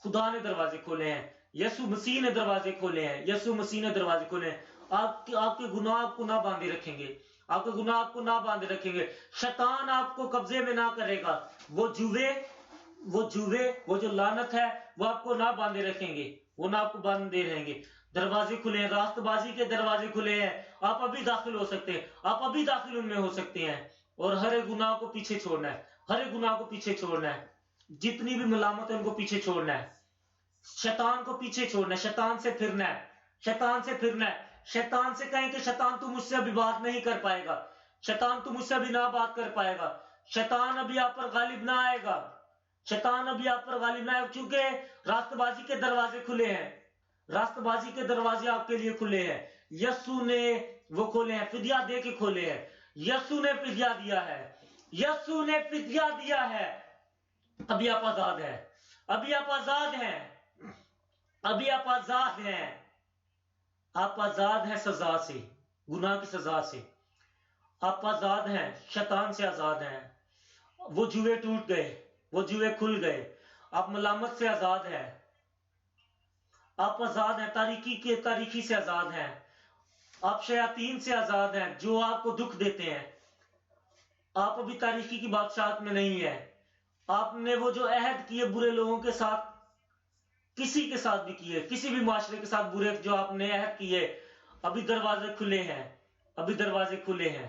خدا نے دروازے کھولے ہیں، یسوع مسیح نے دروازے کھولے ہیں، یسوع مسیح نے دروازے کھولے ہیں، آپ کے گناہ آپ کو نہ باندھے رکھیں گے، آپ کے گناہ آپ کو نہ باندھے رکھیں گے، شیطان آپ کو قبضے میں نہ کرے گا، وہ جوے وہ جو لعنت ہے وہ آپ کو نہ باندھے رکھیں گے، وہ نہ آپ کو باندھے رہیں گے، دروازے کھلے ہیں، راست بازی کے دروازے کھلے ہیں، آپ ابھی داخل ہو سکتے ہیں، آپ ابھی داخل ان میں ہو سکتے ہیں، اور ہر ایک گناہ کو پیچھے چھوڑنا ہے، ہر ایک گناہ کو پیچھے چھوڑنا ہے، جتنی بھی ملامت ہے ان کو پیچھے چھوڑنا ہے، شیطان کو پیچھے چھوڑنا ہے، شیطان سے پھرنا ہے، شیطان سے پھرنا ہے، شیطان سے کہیں کہ شیطان تو مجھ سے ابھی بات نہیں کر پائے گا، شیطان تو مجھ سے ابھی نہ بات کر پائے گا، شیطان ابھی آپ پر غالب نہ آئے گا، شیطان ابھی آپ پر غالب نہ آئے گا، کیونکہ راست بازی کے دروازے کھلے ہیں، راست بازی کے دروازے آپ کے لیے کھلے ہیں، یسوع نے وہ کھولے ہیں، فدیہ دے کے کھولے ہیں، یسوع نے فدیہ دیا ہے، یسوع نے فدیہ دیا ہے، ابھی آپ آزاد ہیں، ابھی آپ آزاد ہیں، ابھی آپ آزاد ہیں، آپ آزاد ہیں سزا سے، گناہ کی سزا سے، آپ آزاد ہیں، شیطان سے آزاد ہیں، وہ جوئے ٹوٹ گئے، وہ جوئے کھل گئے، آپ ملامت سے آزاد ہیں، آپ آزاد ہیں، تاریکی سے آزاد ہیں، آپ شیاطین سے آزاد ہیں جو آپ کو دکھ دیتے ہیں، آپ ابھی تاریکی کی بادشاہت میں نہیں ہیں، آپ نے وہ جو عہد کیے برے لوگوں کے ساتھ، کسی کے ساتھ بھی کیے، کسی بھی معاشرے کے ساتھ برے جو آپ نے عہد کیے، ابھی دروازے کھلے ہیں، ابھی دروازے کھلے ہیں،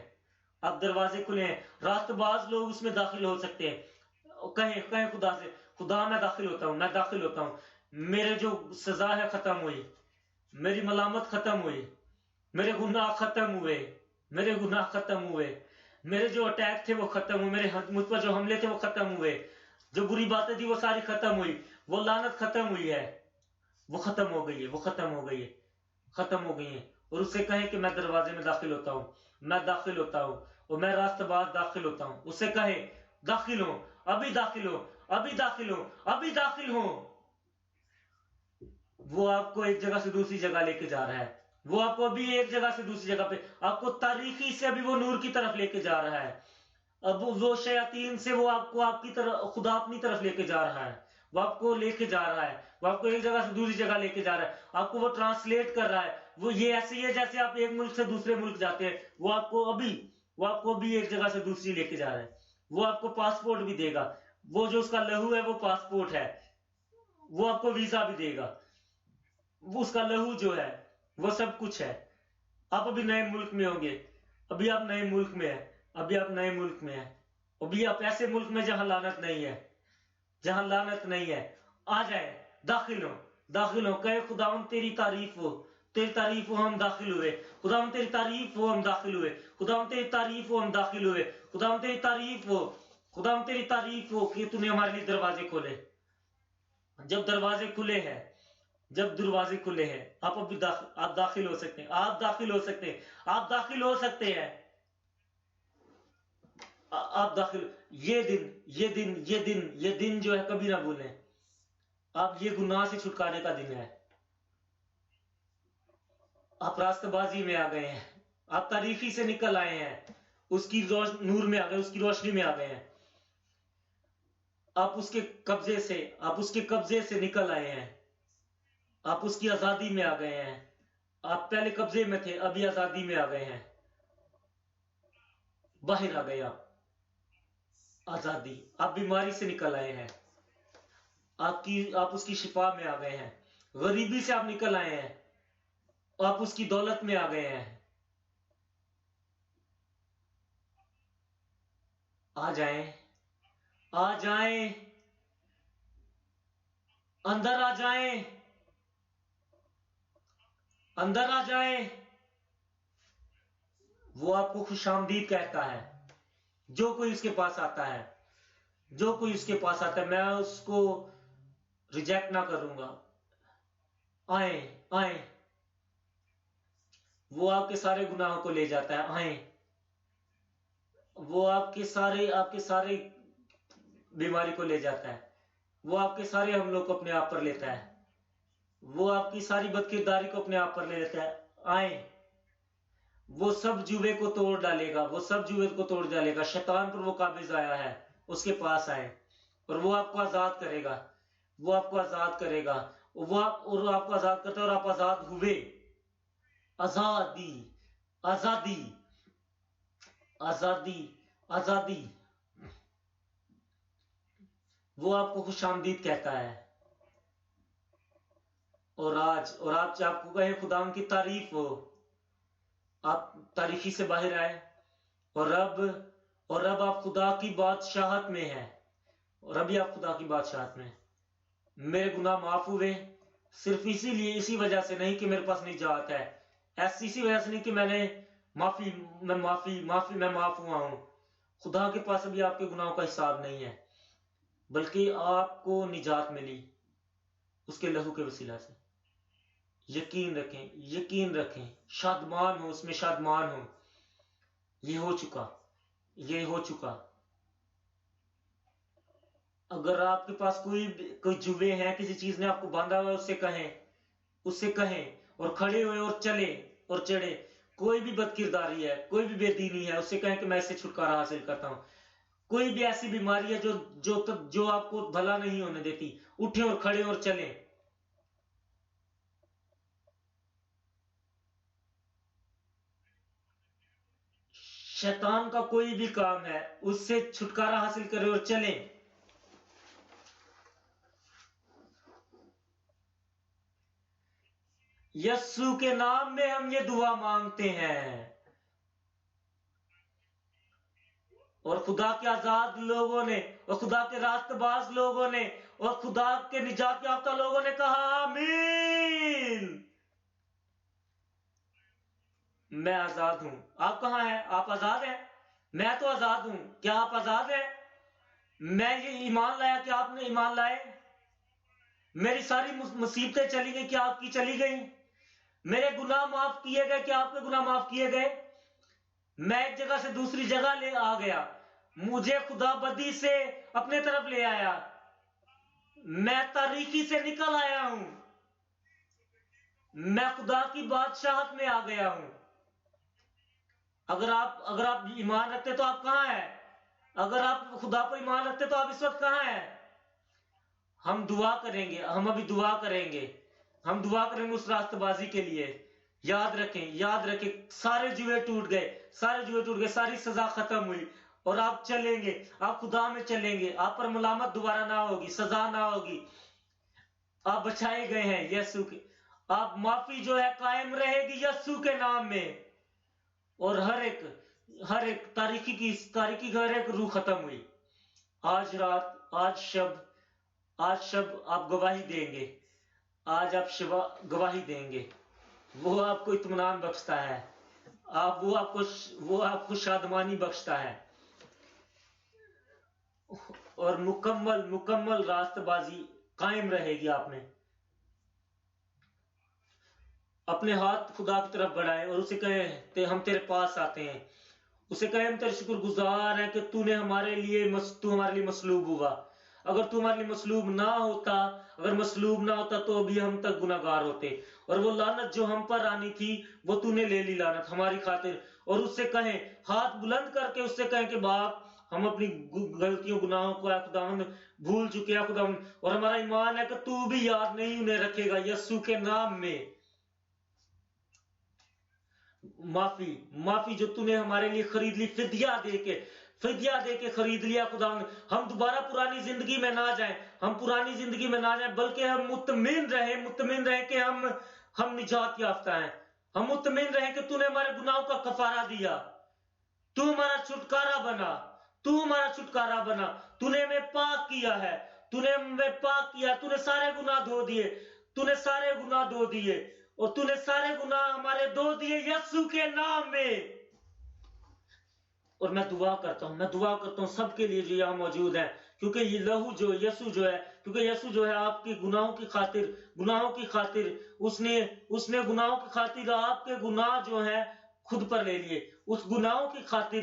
اب دروازے کھلے ہیں، راست باز لوگ اس میں داخل ہو سکتے ہیں، کہیں خدا سے، خدا میں داخل ہوتا ہوں، میں داخل ہوتا ہوں، میرے جو سزا ہے ختم ہوئی، میری ملامت ختم ہوئی، میرے گناہ ختم ہوئے، میرے گناہ ختم ہوئے، میرے جو اٹیک تھے وہ ختم ہوئے، مجھ پر جو حملے تھے وہ ختم ہوئے، جو بری باتیں تھی وہ ساری ختم ہوئی، وہ لعنت ختم ہوئی ہے، وہ ختم ہو گئی ہے، وہ ختم ہو گئی ہے، ختم ہو گئی ہیں، اور اس سے کہیں کہ میں دروازے میں داخل ہوتا ہوں، میں داخل ہوتا ہوں، اور میں راست باز داخل ہوتا ہوں، اس سے کہے داخل ہو، ابھی داخل ہو، ابھی داخل ہو، ابھی داخل ہو، وہ آپ کو ایک جگہ سے دوسری جگہ لے کے جا رہا ہے، وہ آپ کو ابھی ایک جگہ سے دوسری جگہ پہ، آپ کو تاریکی سے ابھی وہ نور کی طرف لے کے جا رہا ہے، اب وہ شیاطین سے وہ آپ کو آپ کی طرف، خدا اپنی طرف لے کے جا رہا ہے، وہ آپ کو لے کے جا رہا ہے، وہ آپ کو ایک جگہ سے دوسری جگہ لے کے جا رہا ہے، آپ کو وہ ٹرانسلیٹ کر رہا ہے، وہ یہ ایسے ہی ہے جیسے آپ ایک ملک سے دوسرے ملک جاتے ہیں، وہ آپ کو ابھی ایک جگہ سے دوسری لے کے جا رہا ہے، وہ آپ کو پاسپورٹ بھی دے گا، وہ جو اس کا لہو ہے وہ پاسپورٹ ہے، وہ آپ کو ویزا بھی دے گا، وہ اس کا لہو جو ہے وہ سب کچھ ہے، آپ ابھی نئے ملک میں ہوں گے، ابھی آپ نئے ملک میں ہیں، ابھی آپ نئے ملک میں ہیں، ابھی آپ ایسے ملک میں جہاں لعنت نہیں ہے، جہاں لعنت نہیں ہے، آ جائے، داخل ہو، داخل ہو، کہے خداوند تیری تعریف ہو، تیری تعریف ہو ہم داخل ہوئے، خداوند تیری تعریف ہو ہم داخل ہوئے، خداوند تیری تعریف ہو ہم داخل ہوئے، خداوند تیری تعریف ہو، خداوند تیری تعریف ہو کہ تو نے ہمارے لیے دروازے کھولے، جب دروازے کھلے ہیں، جب دروازے کھلے ہیں، آپ ابھی آپ داخل ہو سکتے ہیں، آپ داخل ہو سکتے ہیں، آپ داخل ہو سکتے ہیں، آپ داخل، یہ دن جو ہے کبھی نہ بھولیں، آپ یہ گناہ سے چھٹکارے کا دن ہے، آپ راست بازی میں آ گئے ہیں، آپ تاریکی سے نکل آئے ہیں، اس کی نور میں آ گئے، اس کی روشنی میں آ گئے ہیں، آپ اس کے قبضے سے نکل آئے ہیں، آپ اس کی آزادی میں آ گئے ہیں، آپ پہلے قبضے میں تھے ابھی آزادی میں آ گئے ہیں، باہر آ گئے، آپ آزادی، آپ بیماری سے نکل آئے ہیں، آپ اس کی شفا میں آ گئے ہیں، غریبی سے آپ نکل آئے ہیں، آپ اس کی دولت میں آ گئے ہیں، آ جائیں، آ جائیں، اندر آ جائیں، اندر آ جائیں، وہ آپ کو خوش آمدید کہتا ہے، جو کوئی اس کے پاس آتا ہے، جو کوئی اس کے پاس آتا ہے، میں اس کو ریجیکٹ نہ کروں گا، آئیں، آئیں، وہ آپ کے سارے گناہوں کو لے جاتا ہے، آئیں، وہ آپ کے سارے بیماری کو لے جاتا ہے، وہ آپ کے سارے حملوں کو اپنے آپ پر لیتا ہے، وہ آپ کی ساری بدکرداری کو اپنے آپ پر لے لیتا ہے۔ آئیں، وہ سب جوے کو توڑ ڈالے گا، وہ سب جوے کو توڑ ڈالے گا، شیطان پر وہ قابض آیا ہے، اس کے پاس آئیں اور وہ آپ کو آزاد کرے گا، وہ آپ کو آزاد کرے گا، وہ آپ کو آزاد کرتا ہے اور آپ آزاد ہوئے۔ آزادی، آزادی، آزادی، آزادی، وہ آپ کو خوش آمدید کہتا ہے۔ اور آج آپ کو کہیں خدا کی تعریف ہو، آپ تاریکی سے باہر آئے اور اب آپ خدا کی بادشاہت میں ہیں، اور ابھی آپ خدا کی بادشاہت میں ہیں۔ میرے گناہ معاف ہوئے، صرف اسی وجہ سے نہیں کہ میرے پاس نجات ہے، اسی وجہ سے نہیں کہ میں معاف ہوا ہوں۔ خدا کے پاس ابھی آپ کے گناہوں کا حساب نہیں ہے، بلکہ آپ کو نجات ملی اس کے لہو کے وسیلہ سے۔ یقین رکھیں، یقین رکھیں، شادمان ہو، اس میں شادمان ہو۔ یہ ہو چکا۔ اگر آپ کے پاس کوئی جوے ہیں، کسی چیز نے آپ کو باندھا ہوا ہے، اس سے کہیں اور کھڑے ہوئے اور چلے اور چڑھے۔ کوئی بھی بدکرداری ہے، کوئی بھی بے دینی ہے، اس سے کہیں کہ میں اس سے چھٹکارا حاصل کرتا ہوں۔ کوئی بھی ایسی بیماری ہے جو آپ کو بھلا نہیں ہونے دیتی، اٹھیں اور کھڑے اور چلیں۔ شیطان کا کوئی بھی کام ہے، اس سے چھٹکارا حاصل کریں اور چلیں۔ یسوع کے نام میں ہم یہ دعا مانگتے ہیں، اور خدا کے آزاد لوگوں نے، اور خدا کے راست باز لوگوں نے، اور خدا کے نجات یافتہ لوگوں نے کہا آمین۔ میں آزاد ہوں۔ آپ کہاں ہیں؟ آپ آزاد ہیں؟ میں تو آزاد ہوں۔ کیا آپ آزاد ہیں؟ میں یہ ایمان لایا کہ آپ نے ایمان لائے؟ میری ساری مصیبتیں چلی گئی، کیا آپ کی چلی گئی؟ میرے گناہ معاف کیے گئے، کیا آپ کے گناہ معاف کیے گئے؟ میں ایک جگہ سے دوسری جگہ لے آ گیا، مجھے خدا بدی سے اپنے طرف لے آیا، میں تاریکی سے نکل آیا ہوں، میں خدا کی بادشاہت میں آ گیا ہوں۔ اگر آپ ایمان رکھتے تو آپ کہاں ہیں؟ اگر آپ خدا پر ایمان رکھتے تو آپ اس وقت کہاں ہیں؟ ہم دعا کریں گے، ہم ابھی دعا کریں گے، ہم دعا کریں گے اس راست بازی کے لیے۔ یاد رکھیں، سارے جوئے ٹوٹ گئے، ساری سزا ختم ہوئی، اور آپ چلیں گے، آپ خدا میں چلیں گے، آپ پر ملامت دوبارہ نہ ہوگی، سزا نہ ہوگی، آپ بچائے گئے ہیں یسوع کے، آپ معافی جو ہے قائم رہے گی یسوع کے نام میں، اور ہر ایک تاریکی کا ہر ایک روح ختم ہوئی۔ آج رات، آج شب آپ گواہی دیں گے، آج آپ گواہی دیں گے، وہ آپ کو اطمینان بخشتا ہے، وہ آپ کو شادمانی بخشتا ہے، اور مکمل راست بازی قائم رہے گی۔ آپ نے اپنے ہاتھ خدا کی طرف بڑھائے اور اسے کہے ہم تیرے پاس آتے ہیں، اسے کہے ہم تیرے شکر گزار ہیں کہ تو ہمارے لیے مصلوب ہوا۔ اگر تو ہمارے لیے مصلوب نہ ہوتا تو ابھی ہم تک گناہگار ہوتے، اور وہ لعنت جو ہم پر آنی تھی وہ تو نے لے لی لعنت ہماری خاطر۔ اور اس سے کہیں، ہاتھ بلند کر کے اس سے کہیں کہ باپ ہم اپنی غلطیوں گناہوں کو خداوند بھول چکے ہیں خداوند، اور ہمارا ایمان ہے کہ تو بھی یاد نہیں انہیں رکھے گا یسوع کے نام میں۔ معافی جو تو نے ہمارے لیے خرید لی، فدیہ دے کے خرید لیا خداوند۔ ہم دوبارہ پرانی زندگی میں نہ جائیں، بلکہ ہم مطمئن رہیں کہ ہم نجات یافتہ ہیں، ہم مطمئن رہیں کہ تو نے ہمارے گناہوں کا کفارہ دیا، تو ہمارا چھٹکارا بنا، تو نے ہمیں پاک کیا ہے، تو نے سارے گناہ دھو دیے، اور تو نے سارے گناہ ہمارے دھو دیے یسوع کے نام میں۔ اور میں دعا کرتا ہوں سب کے لیے جو یہاں موجود ہیں، کیونکہ یہ لہو جو یسوع جو ہے آپ کے گناہوں کی خاطر اس نے گناہوں کی خاطر آپ کے گناہ جو ہیں خود پر لے لیے، اس گناہوں کی خاطر